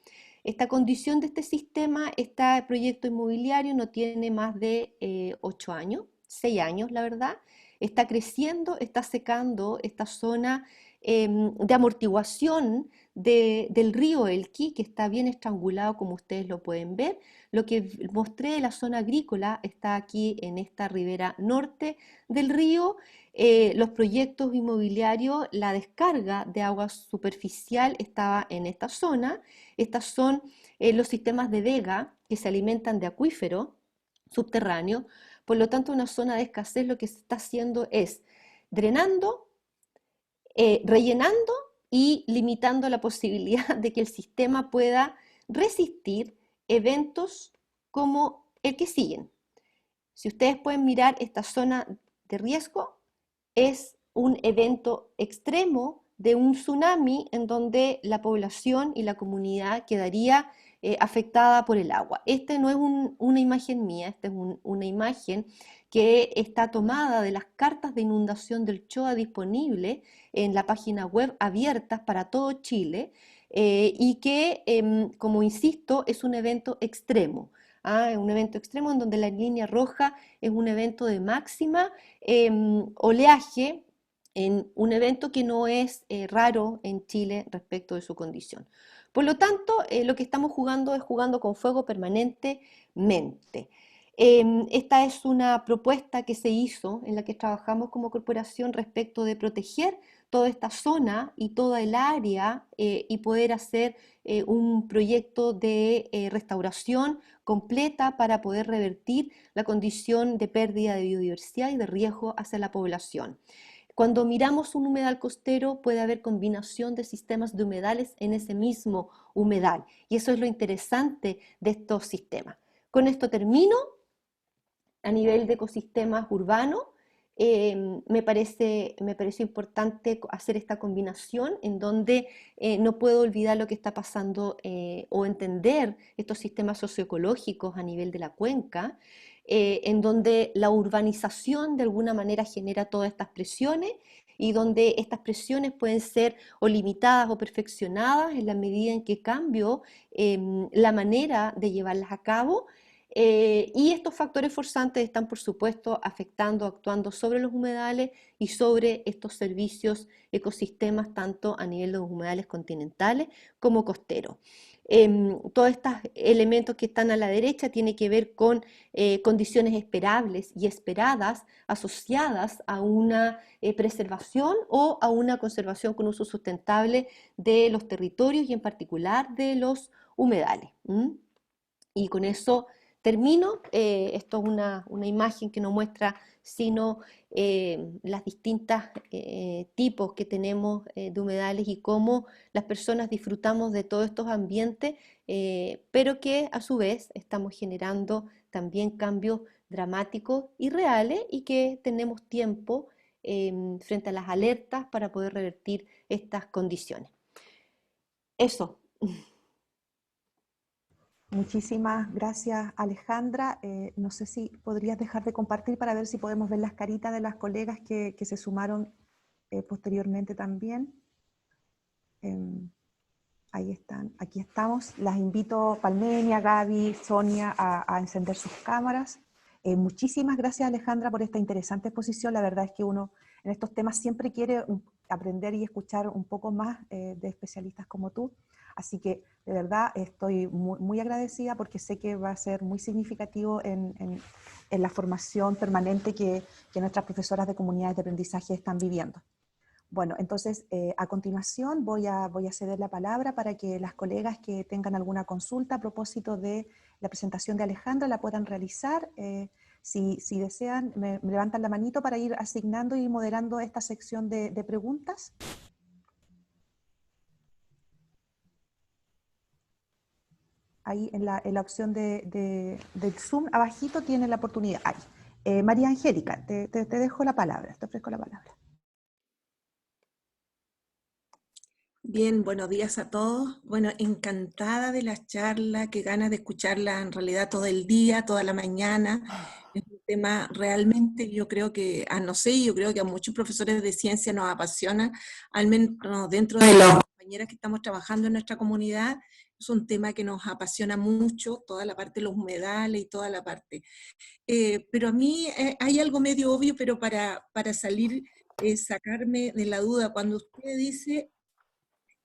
Esta condición de este sistema, este proyecto inmobiliario no tiene más de 8 años, 6 años la verdad. Está creciendo, está secando esta zona de amortiguación del río Elqui, que está bien estrangulado como ustedes lo pueden ver. Lo que mostré de la zona agrícola está aquí en esta ribera norte del río. Los proyectos inmobiliarios, la descarga de agua superficial estaba en esta zona. Estas son los sistemas de vega que se alimentan de acuífero subterráneo. Por lo tanto, una zona de escasez lo que se está haciendo es drenando, rellenando y limitando la posibilidad de que el sistema pueda resistir eventos como el que siguen. Si ustedes pueden mirar esta zona de riesgo, es un evento extremo de un tsunami en donde la población y la comunidad quedaría afectada por el agua. Esta no es una imagen mía, esta es una imagen que está tomada de las cartas de inundación del CHOA disponibles en la página web abiertas para todo Chile, y que, como insisto, es un evento extremo. Es un evento extremo en donde la línea roja es un evento de máxima oleaje, en un evento que no es raro en Chile respecto de su condición. Por lo tanto, lo que estamos jugando es jugando con fuego permanentemente. Esta es una propuesta que se hizo en la que trabajamos como corporación respecto de proteger toda esta zona y toda el área, y poder hacer un proyecto de restauración completa para poder revertir la condición de pérdida de biodiversidad y de riesgo hacia la población. Cuando miramos un humedal costero puede haber combinación de sistemas de humedales en ese mismo humedal, y eso es lo interesante de estos sistemas. Con esto termino. A nivel de ecosistemas urbanos, me parece importante hacer esta combinación en donde no puedo olvidar lo que está pasando, o entender estos sistemas socioecológicos a nivel de la cuenca, en donde la urbanización de alguna manera genera todas estas presiones, y donde estas presiones pueden ser o limitadas o perfeccionadas en la medida en que cambio la manera de llevarlas a cabo. Y estos factores forzantes están, por supuesto, afectando, actuando sobre los humedales y sobre estos servicios, ecosistemas, tanto a nivel de los humedales continentales como costeros. Todos estos elementos que están a la derecha tienen que ver con condiciones esperables y esperadas asociadas a una preservación o a una conservación con uso sustentable de los territorios y en particular de los humedales. Y con eso termino. Esto es una imagen que nos muestra sino las distintas tipos que tenemos de humedales y cómo las personas disfrutamos de todos estos ambientes, pero que a su vez estamos generando también cambios dramáticos y reales, y que tenemos tiempo frente a las alertas para poder revertir estas condiciones. Eso. Muchísimas gracias, Alejandra. No sé si podrías dejar de compartir para ver si podemos ver las caritas de las colegas que se sumaron posteriormente también. Ahí están, aquí estamos. Las invito, Palmenia, Gaby, Sonia, a encender sus cámaras. Muchísimas gracias, Alejandra, por esta interesante exposición. La verdad es que uno en estos temas siempre quiere aprender y escuchar un poco más de especialistas como tú. Así que de verdad estoy muy agradecida, porque sé que va a ser muy significativo en la formación permanente que nuestras profesoras de comunidades de aprendizaje están viviendo. Bueno, entonces a continuación voy a ceder la palabra para que las colegas que tengan alguna consulta a propósito de la presentación de Alejandra la puedan realizar. Si desean, me levantan la manito para ir asignando y moderando esta sección de preguntas. Ahí en la opción del Zoom, abajito tiene la oportunidad. Ahí. María Angélica, te dejo la palabra, te ofrezco la palabra. Bien, buenos días a todos. Bueno, encantada de la charla, qué ganas de escucharla en realidad todo el día, toda la mañana. Es un tema realmente, yo creo que, no sé, yo creo que a muchos profesores de ciencia nos apasiona, al menos dentro de las compañeras que estamos trabajando en nuestra comunidad. Es un tema que nos apasiona mucho, toda la parte de los humedales y toda la parte. Pero a mí hay algo medio obvio, pero para salir, sacarme de la duda, cuando usted dice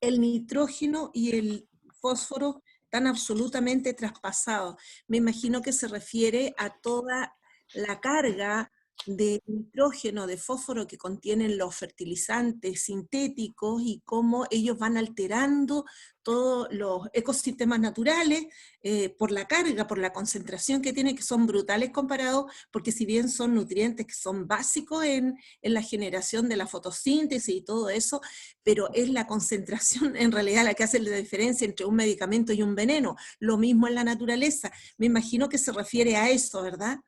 el nitrógeno y el fósforo están absolutamente traspasados. Me imagino que se refiere a toda la carga de nitrógeno, de fósforo que contienen los fertilizantes sintéticos y cómo ellos van alterando todos los ecosistemas naturales por la carga, por la concentración que tienen, que son brutales comparados, porque si bien son nutrientes que son básicos en la generación de la fotosíntesis y todo eso, pero es la concentración en realidad la que hace la diferencia entre un medicamento y un veneno. Lo mismo en la naturaleza. Me imagino que se refiere a eso, ¿verdad?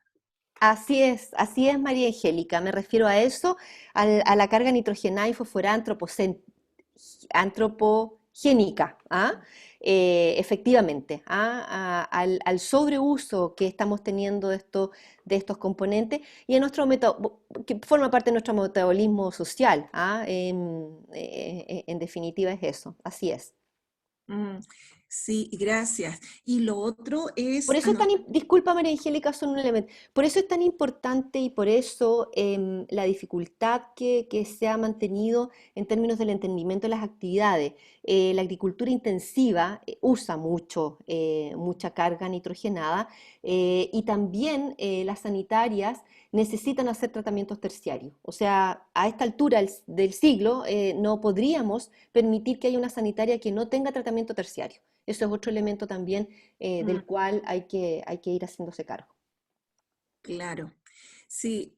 Así es, María Angélica. Me refiero a eso, a la carga nitrogenada y fosforada antropogénica génica, ¿ah? Efectivamente, al sobreuso que estamos teniendo de estos componentes y en que forma parte de nuestro metabolismo social, ¿ah? En definitiva es eso, así es. Mm, sí, gracias. Y lo otro Por es eso es tan, disculpa María Angélica, son un elemento, por eso es tan importante y por eso la dificultad que se ha mantenido en términos del entendimiento de las actividades. La agricultura intensiva usa mucha carga nitrogenada y también las sanitarias necesitan hacer tratamientos terciarios. O sea, a esta altura del siglo no podríamos permitir que haya una sanitaria que no tenga tratamiento terciario. Eso es otro elemento también mm, del cual hay que ir haciéndose cargo. claro. Sí,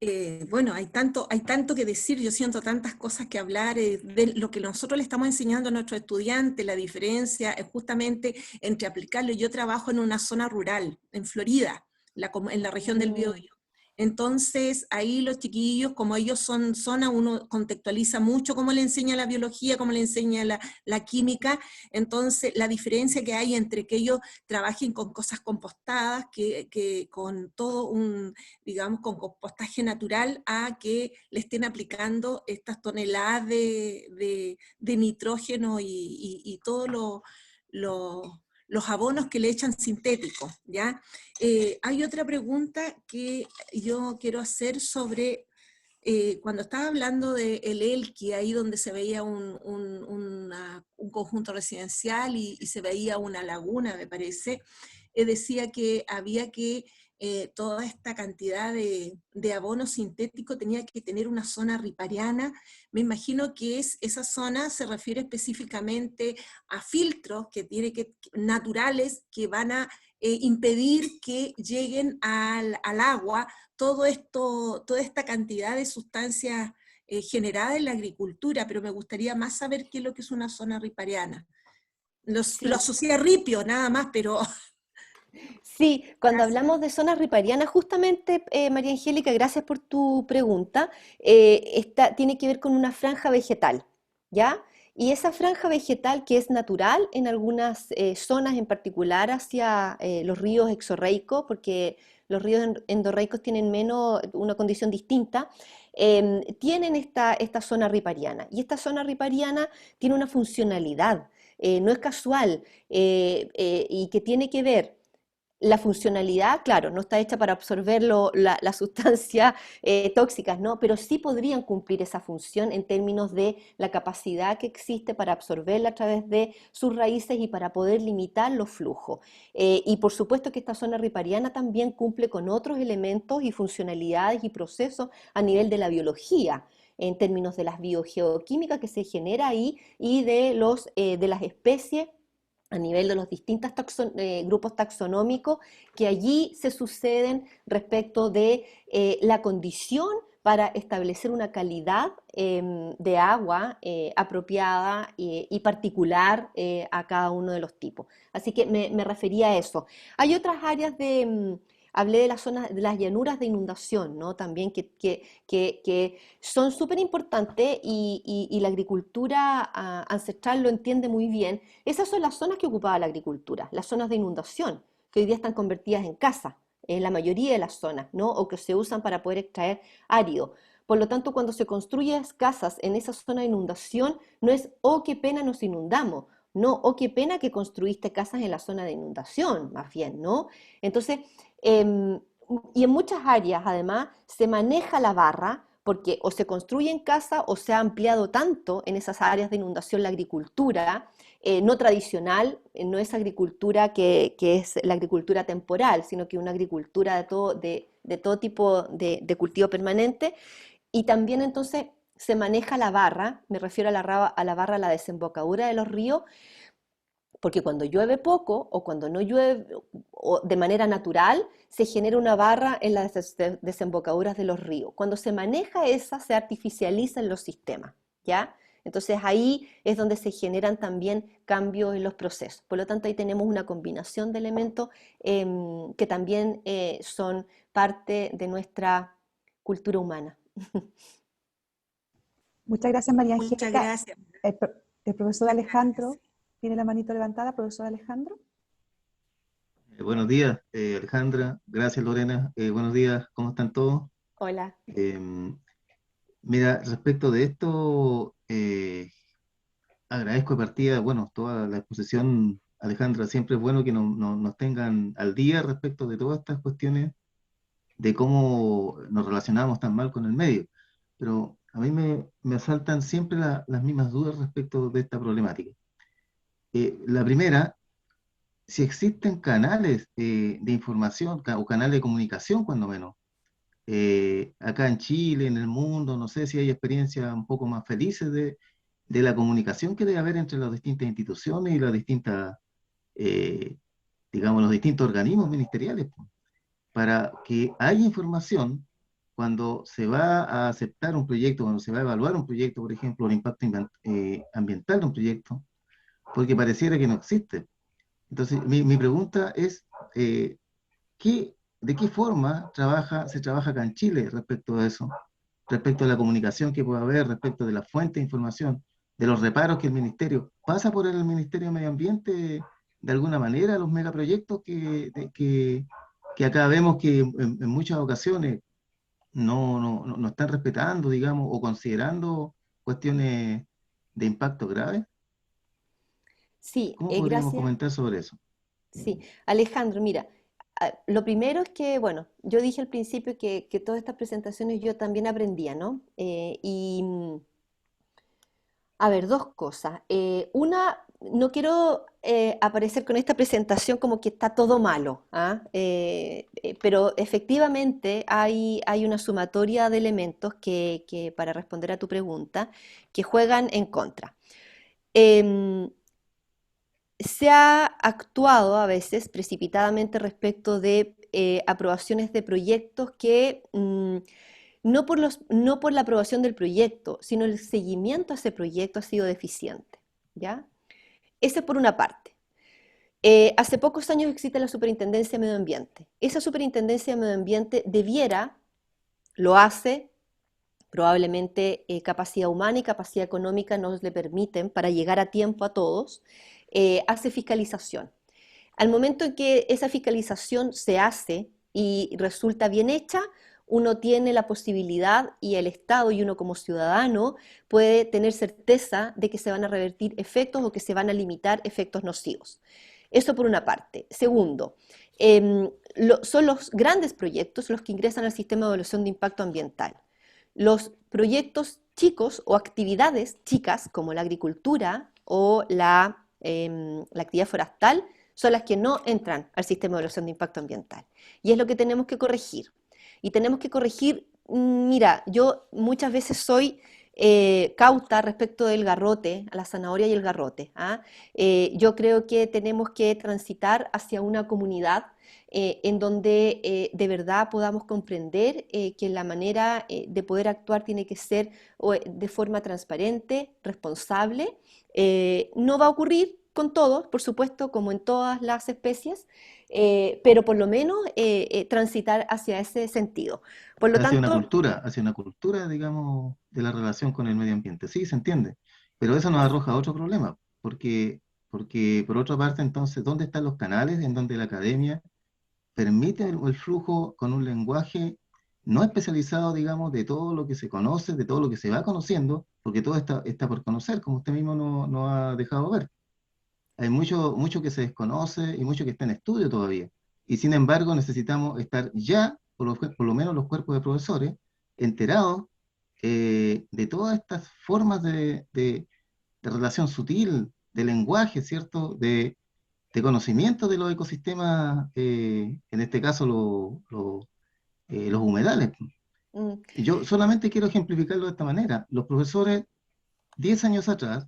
bueno, hay tanto que decir, yo siento tantas cosas que hablar de lo que nosotros le estamos enseñando a nuestros estudiantes, la diferencia es justamente entre aplicarlo. Yo trabajo en una zona rural, en Florida, en la región del Mm, Biobío. Entonces, ahí los chiquillos, como ellos son zona, uno contextualiza mucho cómo le enseña la biología, cómo le enseña la química. Entonces, la diferencia que hay entre que ellos trabajen con cosas compostadas, que con todo un, digamos, con compostaje natural, a que le estén aplicando estas toneladas de nitrógeno y todos los abonos que le echan sintéticos, ¿ya? Hay otra pregunta que yo quiero hacer sobre cuando estaba hablando de el Elqui, ahí donde se veía un conjunto residencial y se veía una laguna, me parece, decía que había que toda esta cantidad de abono sintético tenía que tener una zona ripariana. Me imagino que esa zona se refiere específicamente a filtros naturales que van a impedir que lleguen al agua todo esto, toda esta cantidad de sustancias generadas en la agricultura, pero me gustaría más saber qué es lo que es una zona ripariana. Lo sí, asocié a ripio nada más, pero sí, cuando gracias. hablamos de zonas riparianas, justamente, María Angélica, gracias por tu pregunta, tiene que ver con una franja vegetal, ¿ya? Y esa franja vegetal que es natural en algunas zonas, en particular hacia los ríos exorreicos, porque los ríos endorreicos tienen menos, una condición distinta, tienen esta zona ripariana. Y esta zona ripariana tiene una funcionalidad, no es casual, y que tiene que ver la funcionalidad, claro, no está hecha para absorber las sustancias tóxicas, ¿no? Pero sí podrían cumplir esa función en términos de la capacidad que existe para absorberla a través de sus raíces y para poder limitar los flujos. Y por supuesto que esta zona ripariana también cumple con otros elementos y funcionalidades y procesos a nivel de la biología en términos de las biogeoquímicas que se genera ahí y de las especies a nivel de los distintos grupos taxonómicos que allí se suceden respecto de la condición para establecer una calidad de agua apropiada y particular a cada uno de los tipos. Así que me refería a eso. Hay otras áreas hablé de las zonas, de las llanuras de inundación, ¿no? También que son súper importantes y la agricultura ancestral lo entiende muy bien. Esas son las zonas que ocupaba la agricultura, las zonas de inundación, que hoy día están convertidas en casas, en la mayoría de las zonas, ¿no? O que se usan para poder extraer árido. Por lo tanto, cuando se construyen casas en esa zona de inundación, no es, oh, qué pena nos inundamos, no, oh, qué pena que construiste casas en la zona de inundación, más bien, ¿no? Entonces, em, y en muchas áreas, además, se maneja la barra porque o se construye en casa o se ha ampliado tanto en esas áreas de inundación la agricultura, no tradicional, no es agricultura que es la agricultura temporal, sino que una agricultura de todo tipo de cultivo permanente. Y también entonces se maneja la barra, me refiero a la barra, a la desembocadura de los ríos, porque cuando llueve poco o cuando no llueve o de manera natural, se genera una barra en las desembocaduras de los ríos. Cuando se maneja esa, se artificializa en los sistemas, ¿ya? Entonces ahí es donde se generan también cambios en los procesos. Por lo tanto, ahí tenemos una combinación de elementos que también son parte de nuestra cultura humana. Muchas gracias, María Muchas Angélica. gracias. El profesor Muchas gracias. Alejandro ¿Tiene la manito levantada, profesor Alejandro? Buenos días, Alejandra. Gracias, Lorena. Buenos días, ¿cómo están todos? Hola. Mira, respecto de esto, agradezco de partida, bueno, toda la exposición, Alejandra. Siempre es bueno que nos tengan al día respecto de todas estas cuestiones, de cómo nos relacionamos tan mal con el medio. Pero a mí me asaltan siempre las mismas dudas respecto de esta problemática. La primera, si existen canales de información o canales de comunicación, cuando menos, acá en Chile, en el mundo, no sé si hay experiencias un poco más felices de la comunicación que debe haber entre las distintas instituciones y las distintas, eh, digamos, los distintos organismos ministeriales, pues, para que haya información cuando se va a aceptar un proyecto, cuando se va a evaluar un proyecto, por ejemplo, el impacto ambiental de un proyecto, porque pareciera que no existe. Entonces, mi pregunta es, eh, ¿de qué forma se trabaja acá en Chile respecto a eso? Respecto a la comunicación que puede haber, respecto de la fuente de información, de los reparos que el ministerio pasa por el Ministerio de Medio Ambiente, de alguna manera, los megaproyectos que acá vemos que en muchas ocasiones no están respetando, digamos, o considerando cuestiones de impacto grave. Sí, ¿Cómo podríamos gracias. comentar sobre eso? Sí, Alejandro, mira, lo primero es que, bueno, yo dije al principio que todas estas presentaciones yo también aprendía, ¿no? A ver, dos cosas. Una, no quiero aparecer con esta presentación como que está todo malo, ¿ah? Pero efectivamente hay una sumatoria de elementos para responder a tu pregunta, que juegan en contra. Em, Se ha actuado a veces precipitadamente respecto de aprobaciones de proyectos que no por la aprobación del proyecto, sino el seguimiento a ese proyecto ha sido deficiente, ¿ya? Ese por una parte. Hace pocos años existe la Superintendencia de Medio Ambiente. Esa Superintendencia de Medio Ambiente lo hace, probablemente capacidad humana y capacidad económica nos le permiten para llegar a tiempo a todos, hace fiscalización. Al momento en que esa fiscalización se hace y resulta bien hecha, uno tiene la posibilidad y el Estado y uno como ciudadano puede tener certeza de que se van a revertir efectos o que se van a limitar efectos nocivos. Eso por una parte. Segundo, son los grandes proyectos los que ingresan al sistema de evaluación de impacto ambiental. Los proyectos chicos o actividades chicas como la agricultura o la actividad forestal son las que no entran al sistema de evaluación de impacto ambiental. Y es lo que tenemos que corregir. Y tenemos que corregir, mira, yo muchas veces soy cauta respecto del garrote, a la zanahoria y el garrote. ¿Ah? Yo creo que tenemos que transitar hacia una comunidad en donde de verdad podamos comprender que la manera de poder actuar tiene que ser de forma transparente, responsable. No va a ocurrir con todos, por supuesto, como en todas las especies, pero por lo menos transitar hacia ese sentido. Por lo tanto, Hacia una cultura, digamos, de la relación con el medio ambiente. Sí, se entiende. Pero eso nos arroja otro problema, porque por otra parte, entonces, ¿dónde están los canales en donde la academia permite el flujo con un lenguaje no especializado, digamos, de todo lo que se conoce, de todo lo que se va conociendo, porque todo está por conocer, como usted mismo no ha dejado ver? Hay mucho que se desconoce y mucho que está en estudio todavía. Y sin embargo, necesitamos estar ya, por lo menos los cuerpos de profesores, enterados de todas estas formas de relación sutil, de lenguaje, ¿cierto? De conocimiento de los ecosistemas, en este caso los humedales. mm, Y yo solamente quiero ejemplificarlo de esta manera. Los profesores, 10 años atrás,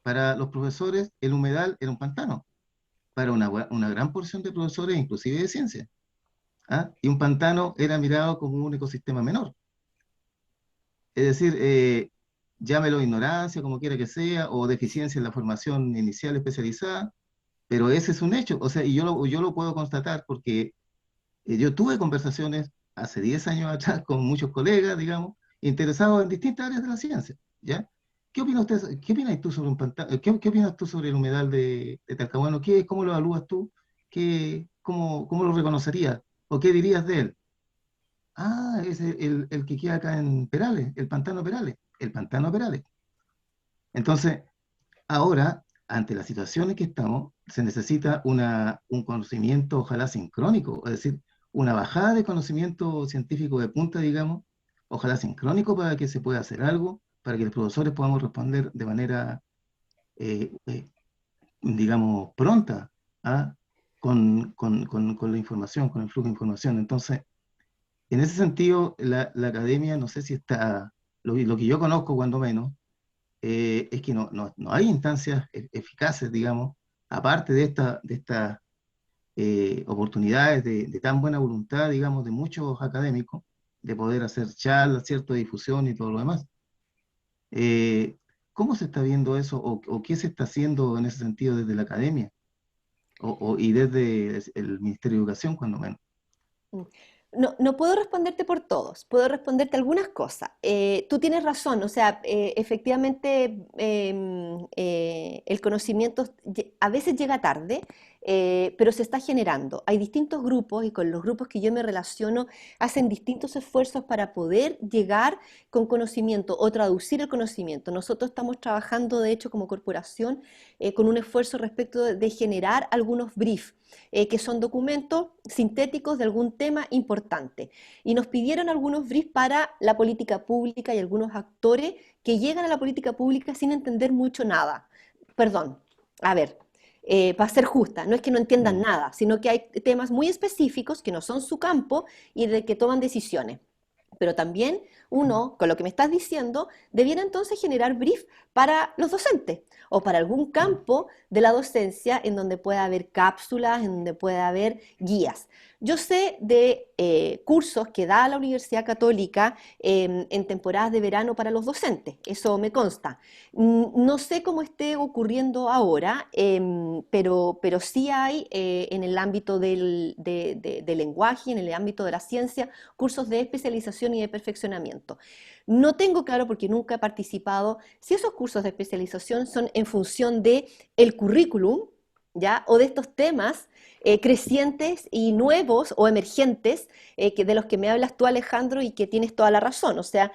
para los profesores el humedal era un pantano, para una gran porción de profesores, inclusive de ciencia. ¿Ah? Y un pantano era mirado como un ecosistema menor. Es decir, llámelo ignorancia, como quiera que sea, o deficiencia en la formación inicial especializada, pero ese es un hecho. O sea, y yo lo puedo constatar porque yo tuve conversaciones hace 10 años atrás con muchos colegas, digamos, interesados en distintas áreas de la ciencia, ¿ya? ¿qué opina usted, qué opinas tú sobre un pantano, qué opinas tú sobre el humedal de Talcahuano? ¿Cómo lo evalúas tú? ¿Cómo lo reconocerías? ¿O qué dirías de él? Ah, es el que queda acá en Perales, el pantano Perales, el pantano Perales. Entonces, ahora, ante las situaciones que estamos, se necesita un conocimiento, ojalá sincrónico, es decir, una bajada de conocimiento científico de punta, digamos, ojalá sincrónico para que se pueda hacer algo, para que los profesores podamos responder de manera, eh, eh, digamos, pronta, ¿ah? Con la información, con el flujo de información. Entonces, en ese sentido, la academia, no sé si está, lo que yo conozco cuando menos, es que no hay instancias eficaces, digamos, aparte de estas oportunidades de tan buena voluntad, digamos, de muchos académicos, de poder hacer charlas, cierta difusión y todo lo demás. Eh, ¿Cómo se está viendo eso o qué se está haciendo en ese sentido desde la academia y desde el Ministerio de Educación, cuando menos? Mm. No, no puedo responderte por todos, puedo responderte algunas cosas. Tú tienes razón, o sea, efectivamente el conocimiento a veces llega tarde, pero se está generando. Hay distintos grupos y con los grupos que yo me relaciono hacen distintos esfuerzos para poder llegar con conocimiento o traducir el conocimiento. Nosotros estamos trabajando, de hecho, como corporación, con un esfuerzo respecto de generar algunos briefs que son documentos sintéticos de algún tema importante. Y nos pidieron algunos briefs para la política pública y algunos actores que llegan a la política pública sin entender mucho nada. Perdón, a ver, para ser justa, no es que no entiendan nada, sino que hay temas muy específicos que no son su campo y de que toman decisiones. Pero también uno, con lo que me estás diciendo, debiera entonces generar brief para los docentes o para algún campo de la docencia en donde pueda haber cápsulas, en donde pueda haber guías. Yo sé de cursos que da la Universidad Católica en temporadas de verano para los docentes, eso me consta. No sé cómo esté ocurriendo ahora, pero sí hay en el ámbito del lenguaje, en el ámbito de la ciencia, cursos de especialización y de perfeccionamiento. No tengo claro, porque nunca he participado, si esos cursos de especialización son en función de el currículum, ¿ya? O de estos temas crecientes y nuevos o emergentes de los que me hablas tú, Alejandro, y que tienes toda la razón. O sea,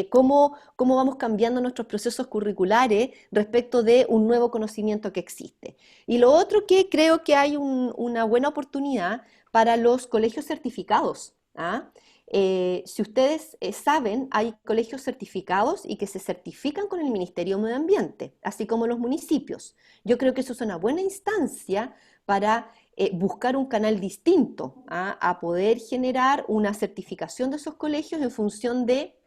cómo vamos cambiando nuestros procesos curriculares respecto de un nuevo conocimiento que existe. Y lo otro, que creo que hay una buena oportunidad para los colegios certificados. ¿Ah? Si ustedes saben, hay colegios certificados y que se certifican con el Ministerio de Medio Ambiente, así como los municipios. Yo creo que eso es una buena instancia para buscar un canal distinto, ¿ah? A poder generar una certificación de esos colegios en función de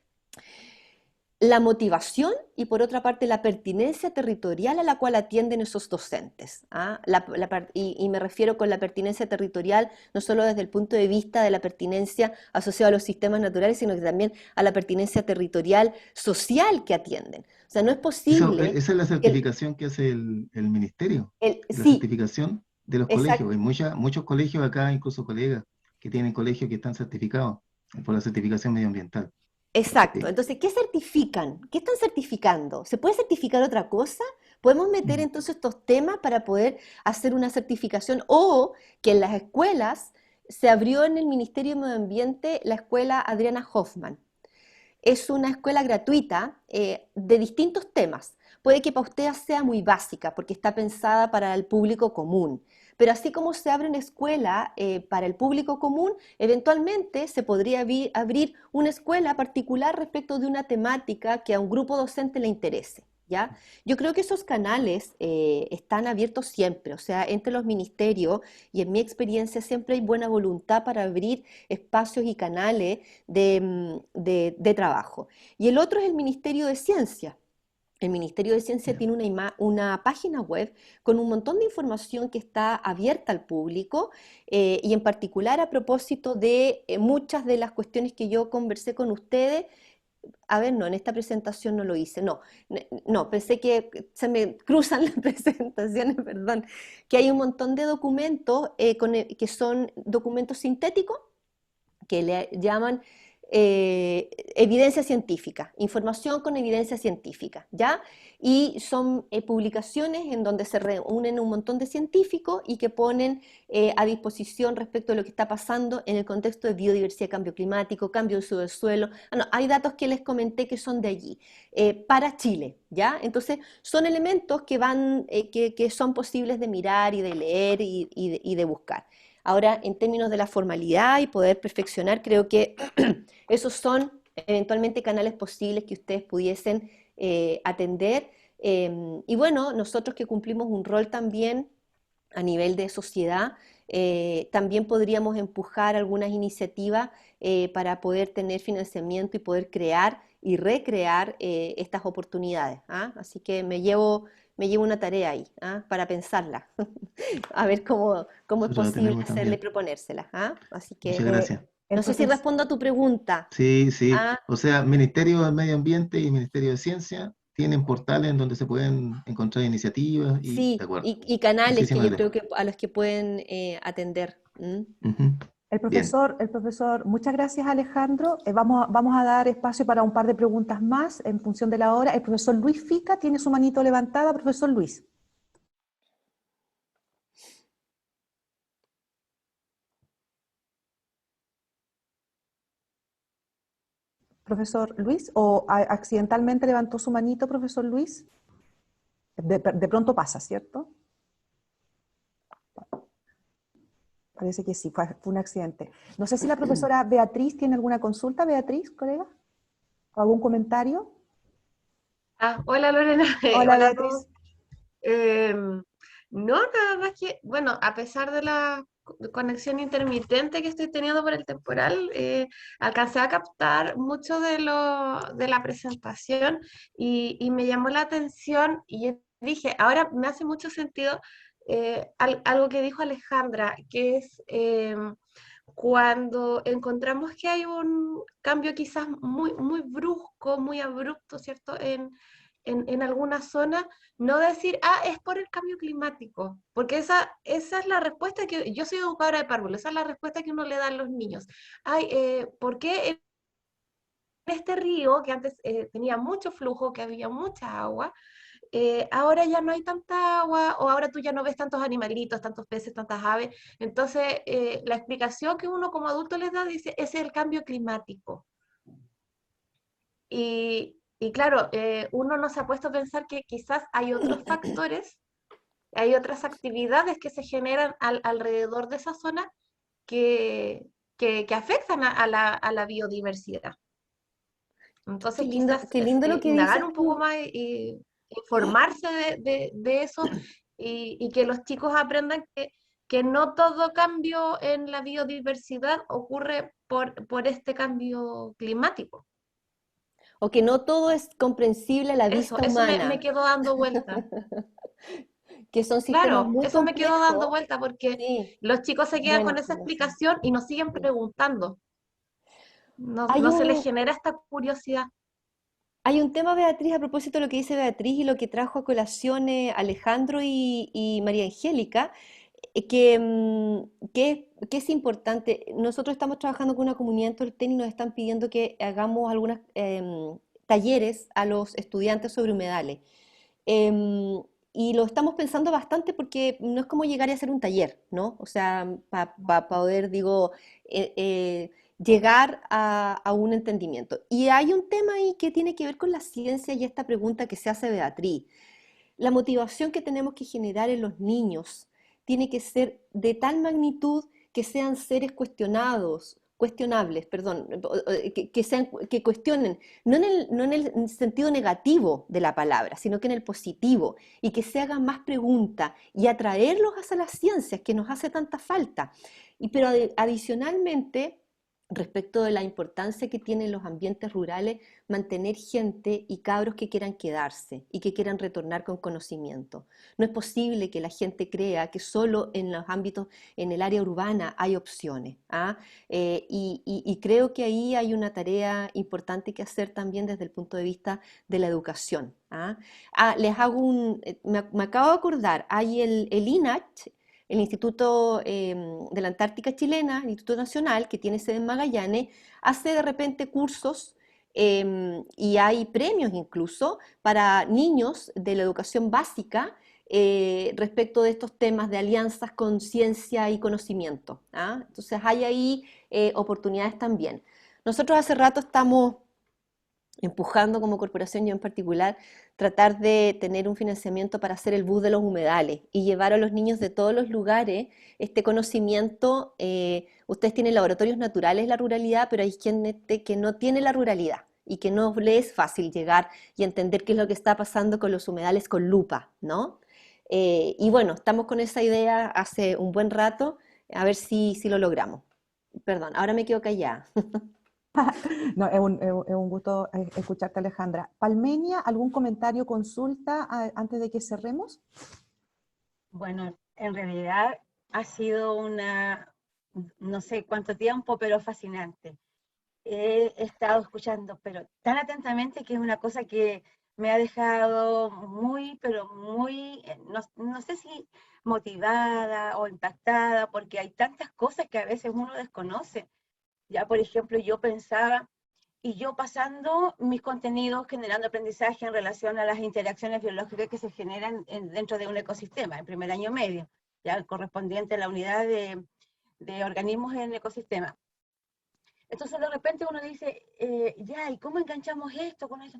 la motivación y, por otra parte, la pertinencia territorial a la cual atienden esos docentes. ¿Ah? Y me refiero con la pertinencia territorial no solo desde el punto de vista de la pertinencia asociada a los sistemas naturales, sino que también a la pertinencia territorial social que atienden. O sea, no es posible... Esa es la que certificación que hace el ministerio, la sí, certificación de los colegios. exacto. Hay muchos colegios acá, incluso colegas, que tienen colegios que están certificados por la certificación medioambiental. Exacto. Sí. Entonces, ¿qué certifican? ¿Qué están certificando? ¿Se puede certificar otra cosa? ¿Podemos meter Mm. entonces estos temas para poder hacer una certificación? O que en las escuelas se abrió en el Ministerio de Medio Ambiente la escuela Adriana Hoffman. Es una escuela gratuita de distintos temas. Puede que para usted sea muy básica porque está pensada para el público común, pero así como se abre una escuela para el público común, eventualmente se podría abrir una escuela particular respecto de una temática que a un grupo docente le interese. ¿Ya? Yo creo que esos canales están abiertos siempre, o sea, entre los ministerios, y en mi experiencia siempre hay buena voluntad para abrir espacios y canales de trabajo. Y el otro es el Ministerio de Ciencia. El Ministerio de Ciencia Ya. tiene una página web con un montón de información que está abierta al público y en particular a propósito de muchas de las cuestiones que yo conversé con ustedes. A ver, no, en esta presentación no lo hice, no, pensé que se me cruzan las presentaciones, perdón, que hay un montón de documentos que son documentos sintéticos, que le llaman evidencia científica, información con evidencia científica, ¿ya? Y son publicaciones en donde se reúnen un montón de científicos y que ponen a disposición respecto a lo que está pasando en el contexto de biodiversidad, cambio climático, cambio de uso del suelo. No, hay datos que les comenté que son de allí, para Chile, ¿ya? Entonces, son elementos que que son posibles de mirar y de leer y de buscar. Ahora, en términos de la formalidad y poder perfeccionar, creo que esos son eventualmente canales posibles que ustedes pudiesen atender. Y bueno, nosotros que cumplimos un rol también a nivel de sociedad, también podríamos empujar algunas iniciativas para poder tener financiamiento y poder crear y recrear estas oportunidades. ¿Ah? Así que me llevo una tarea ahí, ¿ah? Para pensarla, a ver cómo es Nosotros la posible tenemos hacerla y también. proponérsela. ¿Ah? Así Muchas que Eh, gracias. el no sé si profesor, respondo a tu pregunta. Sí, sí. ¿Ah? O sea, Ministerio del Medio Ambiente y Ministerio de Ciencia tienen portales en donde se pueden encontrar iniciativas y de Sí, acuerdo. y canales que Muchísimas yo creo gracias. que a los que pueden atender. Ujú. Bien. muchas gracias Alejandro. Vamos a dar espacio para un par de preguntas más en función de la hora. El profesor Luis Fica tiene su manito levantada. Profesor Luis. Profesor Luis, o accidentalmente levantó su manito, profesor Luis. De pronto pasa, ¿cierto? Parece que sí, fue un accidente. No sé si la profesora Beatriz tiene alguna consulta. Beatriz, colega, ¿o algún comentario? Hola Lorena, Hola hola a todos. Beatriz. No, nada más que, bueno, a pesar de la conexión intermitente que estoy teniendo por el temporal, alcancé a captar mucho de la presentación y me llamó la atención y yo dije, ahora me hace mucho sentido algo que dijo Alejandra, que es cuando encontramos que hay un cambio quizás muy brusco, muy abrupto, ¿cierto? En alguna zona, no decir, es por el cambio climático, porque esa es la respuesta que, yo soy educadora de párvulos, esa es la respuesta que uno le da a los niños. ¿Por qué en este río, que antes tenía mucho flujo, que había mucha agua, ahora ya no hay tanta agua o ahora tú ya no ves tantos animalitos, tantos peces, tantas aves? Entonces, la explicación que uno como adulto les da dice, ese es el cambio climático. Y claro, uno no se ha puesto a pensar que quizás hay otros factores, hay otras actividades que se generan alrededor de esa zona que, que afectan a la biodiversidad. Entonces, quizás Qué lindo lo que indagar dices un poco tú. más y informarse de eso y que los chicos aprendan que no todo cambio en la biodiversidad ocurre por este cambio climático. O que no todo es comprensible a la vista Eso me humana, quedó dando vuelta. que son sistemas Claro, muy eso me quedó dando complejos. vuelta porque Sí, los chicos se quedan buena con esa observación. explicación y nos siguen Sí, preguntando. No, Hay no se les un, genera esta curiosidad. hay un tema, Beatriz, a propósito de lo que dice Beatriz y lo que trajo a colación Alejandro y María Angélica, que es importante. Nosotros estamos trabajando con una comunidad en Tolten y nos están pidiendo que hagamos algunos talleres a los estudiantes sobre humedales. Em, y lo estamos pensando bastante porque no es como llegar y hacer un taller, ¿no? O sea, para poder, digo, llegar a un entendimiento. Y hay un tema ahí que tiene que ver con la ciencia y esta pregunta que se hace Beatriz. La motivación que tenemos que generar en los niños tiene que ser de tal magnitud que sean seres cuestionables, perdón, que cuestionen, no en el sentido negativo de la palabra, sino que en el positivo, y que se hagan más preguntas y atraerlos hacia las ciencias que nos hace tanta falta. Pero adicionalmente, respecto de la importancia que tienen los ambientes rurales, mantener gente y cabros que quieran quedarse y que quieran retornar con conocimiento. No es posible que la gente crea que solo en los ámbitos, en el área urbana hay opciones. ¿Ah? Y creo que ahí hay una tarea importante que hacer también desde el punto de vista de la educación. ¿Ah? Les hago me acabo de acordar, hay el INACH, el Instituto de la Antártica Chilena, el Instituto Nacional, que tiene sede en Magallanes, hace de repente cursos y hay premios incluso para niños de la educación básica respecto de estos temas de alianzas con ciencia y conocimiento. ¿Ah? Entonces hay ahí oportunidades también. Nosotros hace rato estamos empujando como corporación, yo en particular, tratar de tener un financiamiento para hacer el bus de los humedales y llevar a los niños de todos los lugares este conocimiento. Ustedes tienen laboratorios naturales en la ruralidad, pero hay gente que no tiene la ruralidad y que no le es fácil llegar y entender qué es lo que está pasando con los humedales con lupa, ¿no? Y bueno, estamos con esa idea hace un buen rato, a ver si lo logramos. Perdón, ahora me quedo callada. No, es un gusto escucharte, Alejandra. Palmenia, ¿algún comentario, consulta antes de que cerremos? Bueno, en realidad ha sido no sé cuánto tiempo, pero fascinante. He estado escuchando, pero tan atentamente que es una cosa que me ha dejado muy, pero muy, no sé si motivada o impactada, porque hay tantas cosas que a veces uno desconoce. Ya, por ejemplo, yo pensaba, y yo pasando mis contenidos generando aprendizaje en relación a las interacciones biológicas que se generan dentro de un ecosistema, en primer año medio, ya correspondiente a la unidad de organismos en el ecosistema. Entonces de repente uno dice, ya, ¿y cómo enganchamos esto con eso?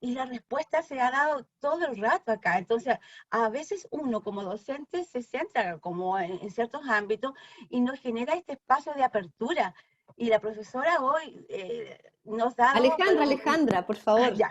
Y la respuesta se ha dado todo el rato acá. Entonces, a veces uno como docente se centra como en ciertos ámbitos y nos genera este espacio de apertura. Y la profesora hoy nos ha dado, Alejandra, por favor. ya,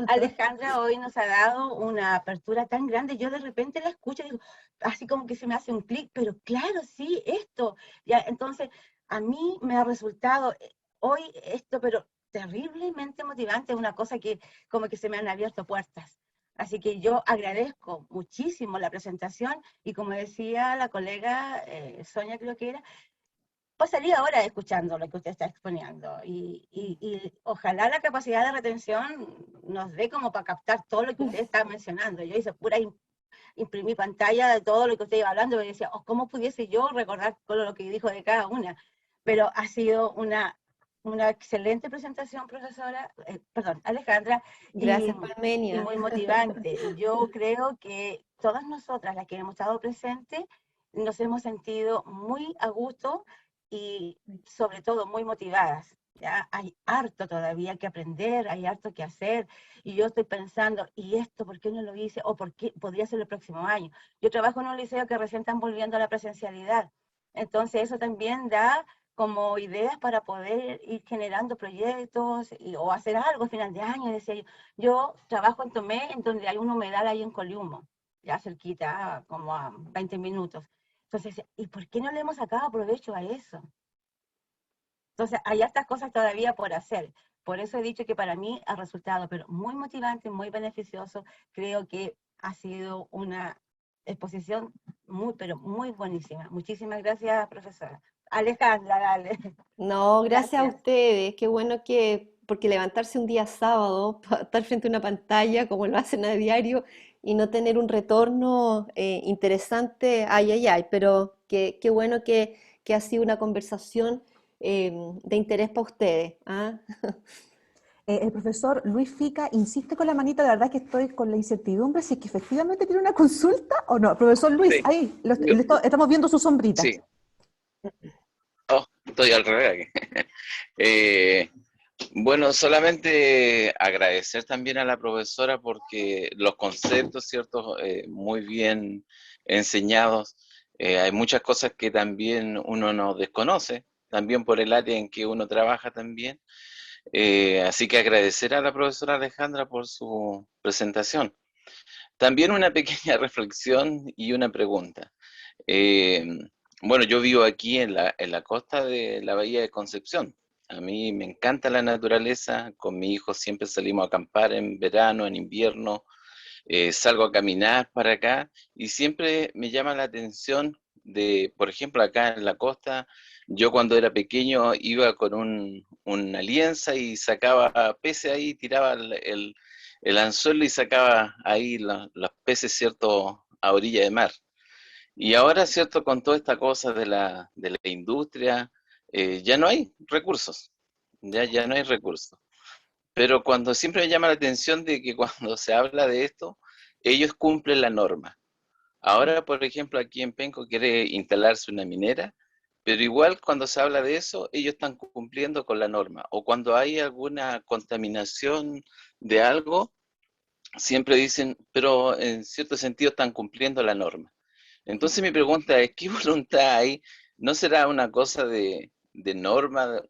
Alejandra hoy nos ha dado una apertura tan grande. Yo de repente la escucho y digo, así como que se me hace un clic, pero claro, sí, esto. Ya, entonces, a mí me ha resultado hoy esto, pero terriblemente motivante, una cosa que como que se me han abierto puertas. Así que yo agradezco muchísimo la presentación y como decía la colega Sonia, creo que era, pasaría horas escuchando lo que usted está exponiendo y ojalá la capacidad de retención nos dé como para captar todo lo que usted está mencionando. Yo hice pura imprimí pantalla de todo lo que usted iba hablando y decía, oh, ¿cómo pudiese yo recordar todo lo que dijo de cada una? Pero ha sido una excelente presentación, profesora, perdón, Alejandra, Gracias, y Parmenia. muy motivante. Yo creo que todas nosotras, las que hemos estado presentes, nos hemos sentido muy a gusto y sobre todo muy motivadas. ¿Ya? Hay harto todavía que aprender, hay harto que hacer, y yo estoy pensando, ¿y esto por qué no lo hice? ¿O por qué podría ser el próximo año? Yo trabajo en un liceo que recién están volviendo a la presencialidad, entonces eso también da como ideas para poder ir generando proyectos o hacer algo a final de año. Decía yo trabajo en Tomé, en donde hay un humedal ahí en Coliumo, ya cerquita, como a 20 minutos. Entonces, ¿y por qué no le hemos sacado provecho a eso? Entonces, hay estas cosas todavía por hacer. Por eso he dicho que para mí ha resultado, pero muy motivante, muy beneficioso. Creo que ha sido una exposición muy, pero muy buenísima. Muchísimas gracias, profesora. Alejandra, dale. No, gracias a Gracias. ustedes. Qué bueno porque levantarse un día sábado, estar frente a una pantalla como lo hacen a diario y no tener un retorno interesante, ay, ay, ay, pero qué bueno que ha sido una conversación de interés para ustedes. ¿Ah? El profesor Luis Fica insiste con la manita, la verdad es que estoy con la incertidumbre si es que efectivamente tiene una consulta o no. Profesor Luis, Sí, ahí, yo- estamos viendo su sombrita. sí. Oh, estoy al revés aquí. Eh, bueno, solamente agradecer también a la profesora porque los conceptos, ¿cierto? Muy bien enseñados. Hay muchas cosas que también uno no desconoce, también por el área en que uno trabaja también. Así que agradecer a la profesora Alejandra por su presentación. También una pequeña reflexión y una pregunta. Eh, bueno, yo vivo aquí en la costa de la Bahía de Concepción. A mí me encanta la naturaleza, con mi hijo siempre salimos a acampar en verano, en invierno, salgo a caminar para acá y siempre me llama la atención de, por ejemplo, acá en la costa, yo cuando era pequeño iba con una lienza y sacaba peces ahí, tiraba el anzuelo y sacaba ahí los peces, ¿cierto?, a orilla de mar. Y ahora, ¿cierto? Con toda esta cosa de la industria, ya no hay recursos, ya no hay recursos. Pero cuando siempre me llama la atención de que cuando se habla de esto, ellos cumplen la norma. Ahora, por ejemplo, aquí en Penco quiere instalarse una minera, pero igual cuando se habla de eso, ellos están cumpliendo con la norma. O cuando hay alguna contaminación de algo, siempre dicen, pero en cierto sentido están cumpliendo la norma. Entonces mi pregunta es, ¿qué voluntad hay? ¿No será una cosa de norma,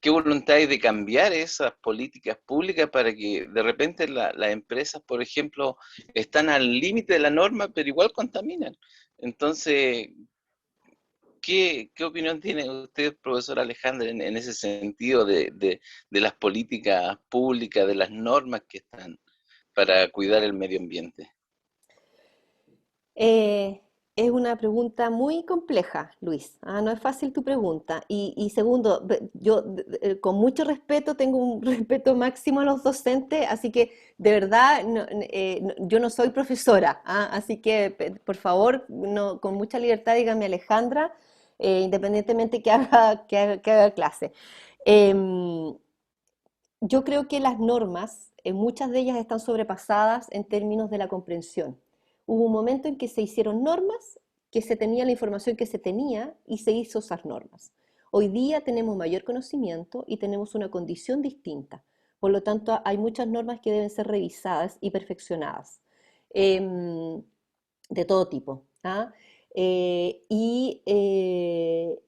qué voluntad hay de cambiar esas políticas públicas para que de repente las empresas, por ejemplo, están al límite de la norma, pero igual contaminan? Entonces, ¿qué opinión tiene usted, profesor Alejandra, en ese sentido de las políticas públicas, de las normas que están para cuidar el medio ambiente? Eh, es una pregunta muy compleja, Luis. No es fácil tu pregunta. Y segundo, yo con mucho respeto, tengo un respeto máximo a los docentes, así que de verdad yo no soy profesora, así que por favor, con mucha libertad dígame Alejandra, independientemente que haga clase. Em, yo creo que las normas, muchas de ellas están sobrepasadas en términos de la comprensión. Hubo un momento en que se hicieron normas, que se tenía la información que se tenía y se hizo esas normas. Hoy día tenemos mayor conocimiento y tenemos una condición distinta. Por lo tanto, hay muchas normas que deben ser revisadas y perfeccionadas, de todo tipo.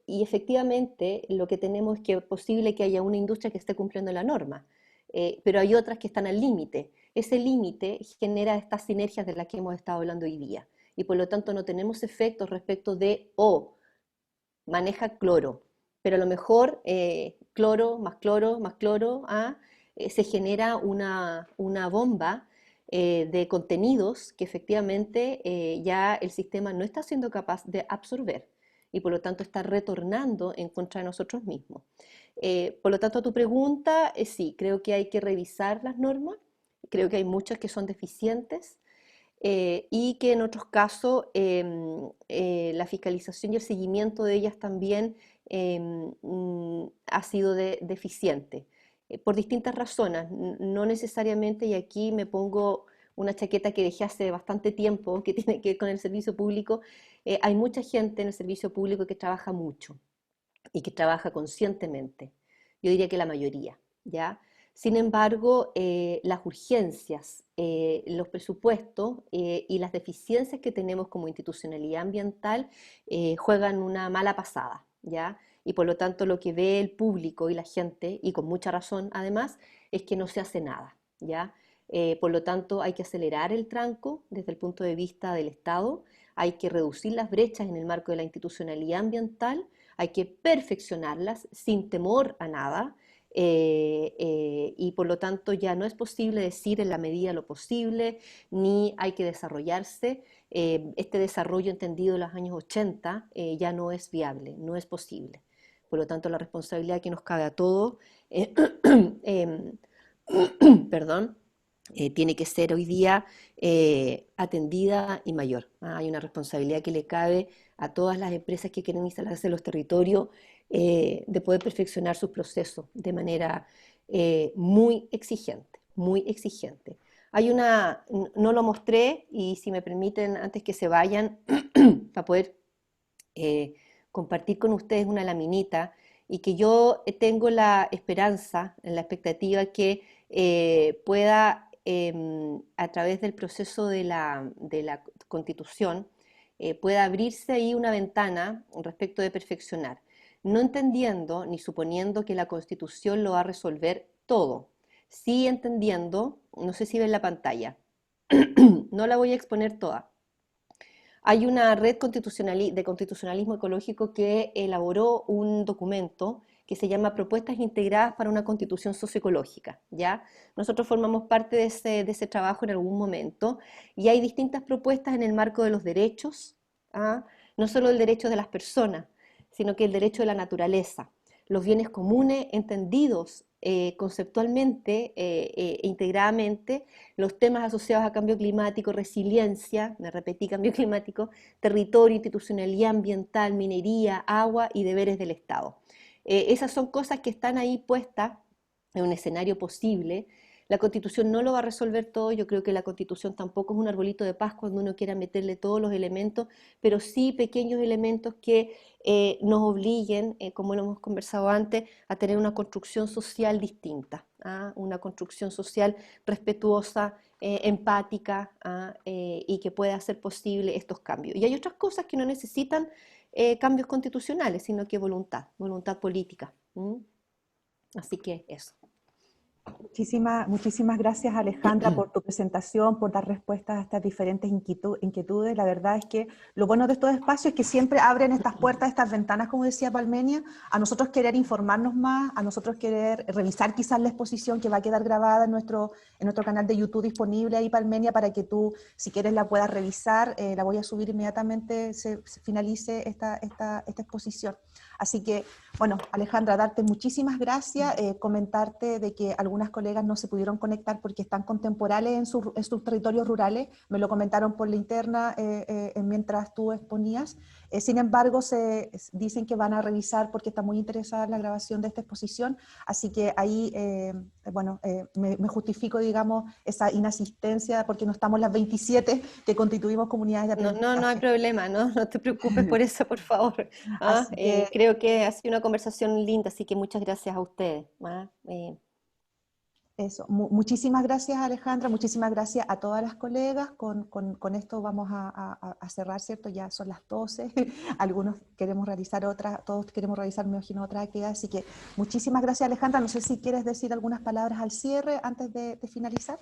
Y efectivamente lo que tenemos es que es posible que haya una industria que esté cumpliendo la norma, pero hay otras que están al límite. Ese límite genera estas sinergias de las que hemos estado hablando hoy día y por lo tanto no tenemos efectos respecto de, maneja cloro, pero a lo mejor cloro más cloro, se genera una bomba de contenidos que efectivamente ya el sistema no está siendo capaz de absorber y por lo tanto está retornando en contra de nosotros mismos. Por lo tanto, a tu pregunta, sí, creo que hay que revisar las normas, creo que hay muchas que son deficientes y que en otros casos la fiscalización y el seguimiento de ellas también ha sido deficiente por distintas razones, no necesariamente, y aquí me pongo una chaqueta que dejé hace bastante tiempo, que tiene que ver con el servicio público. Hay mucha gente en el servicio público que trabaja mucho y que trabaja conscientemente. Yo diría que la mayoría, ¿ya? Sin embargo, las urgencias, los presupuestos y las deficiencias que tenemos como institucionalidad ambiental juegan una mala pasada, ¿ya? Y por lo tanto lo que ve el público y la gente, y con mucha razón además, es que no se hace nada, ¿ya? Por lo tanto hay que acelerar el tranco desde el punto de vista del Estado, hay que reducir las brechas en el marco de la institucionalidad ambiental, hay que perfeccionarlas sin temor a nada, y por lo tanto ya no es posible decir en la medida de lo posible, ni hay que desarrollarse. Este desarrollo entendido en los años 80 ya no es viable, no es posible. Por lo tanto, la responsabilidad que nos cabe a todos, perdón, tiene que ser hoy día atendida y mayor. Hay una responsabilidad que le cabe a todas las empresas que quieren instalarse en los territorios de poder perfeccionar sus procesos de manera muy exigente, muy exigente. No lo mostré y si me permiten, antes que se vayan, para poder compartir con ustedes una laminita y que yo tengo la esperanza, la expectativa que pueda a través del proceso de la Constitución, pueda abrirse ahí una ventana respecto de perfeccionar, no entendiendo ni suponiendo que la Constitución lo va a resolver todo, sí entendiendo, no sé si ven la pantalla, no la voy a exponer toda. Hay una red de constitucionalismo ecológico que elaboró un documento que se llama Propuestas Integradas para una Constitución Socioecológica, ¿ya? Nosotros formamos parte de ese trabajo en algún momento y hay distintas propuestas en el marco de los derechos, no solo el derecho de las personas, sino que el derecho de la naturaleza, los bienes comunes entendidos conceptualmente e integradamente los temas asociados a cambio climático, resiliencia, me repetí, cambio climático, territorio, institucionalidad ambiental, minería, agua y deberes del Estado. Esas son cosas que están ahí puestas en un escenario posible. La Constitución no lo va a resolver todo, yo creo que la Constitución tampoco es un arbolito de paz cuando uno quiera meterle todos los elementos, pero sí pequeños elementos que nos obliguen, como lo hemos conversado antes, a tener una construcción social distinta, ¿ah? Una construcción social respetuosa, empática, ¿ah? Y que pueda hacer posible estos cambios. Y hay otras cosas que no necesitan cambios constitucionales, sino que voluntad política. Así que eso. Muchísimas gracias, Alejandra, por tu presentación, por dar respuestas a estas diferentes inquietudes. La verdad es que lo bueno de estos espacios es que siempre abren estas puertas, estas ventanas, como decía Palmenia, a nosotros querer informarnos más, a nosotros querer revisar quizás la exposición que va a quedar grabada en nuestro canal de YouTube disponible ahí, Palmenia, para que tú, si quieres, la puedas revisar. La voy a subir inmediatamente, se finalice esta exposición. Así que, bueno, Alejandra, darte muchísimas gracias, comentarte de que algunas colegas no se pudieron conectar porque están contemporáneos en sus territorios rurales, me lo comentaron por la interna mientras tú exponías. Sin embargo, dicen que van a revisar porque está muy interesada en la grabación de esta exposición, así que ahí, bueno, me justifico, digamos, esa inasistencia porque no estamos las 27 que constituimos comunidades de aprendizaje. No hay problema, no te preocupes por eso, por favor. Así que, creo que ha sido una conversación linda, así que muchas gracias a ustedes. Eso, muchísimas gracias, Alejandra, muchísimas gracias a todas las colegas. Con esto vamos a cerrar, ¿cierto? Ya son las 12, algunos queremos realizar otras, todos queremos realizar, me imagino, otras actividades, así que muchísimas gracias, Alejandra. No sé si quieres decir algunas palabras al cierre antes de finalizar.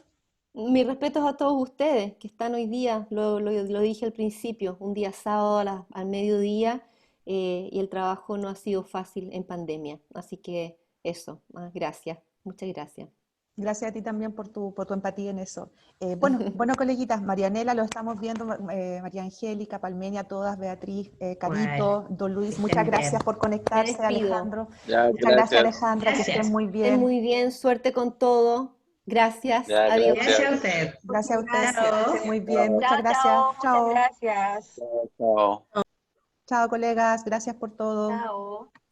Mis respetos a todos ustedes que están hoy día, lo dije al principio, un día sábado al mediodía, y el trabajo no ha sido fácil en pandemia, así que eso, gracias, muchas gracias. Gracias a ti también por tu empatía en eso. Bueno, coleguitas, Marianela, lo estamos viendo, María Angélica, Palmenia, todas, Beatriz, Carito, Don Luis, muchas gracias por conectarse, Alejandro. Ya, Muchas gracias, Alejandra, que Gracias. estén muy Estén bien. muy bien, suerte con todo, gracias, Ya, adiós. Gracias a usted. Gracias a ustedes, que Chao. estén muy bien, muchas Chao, gracias. chao, muchas Chao, gracias. Chao. chao, colegas, gracias por todo. Chao.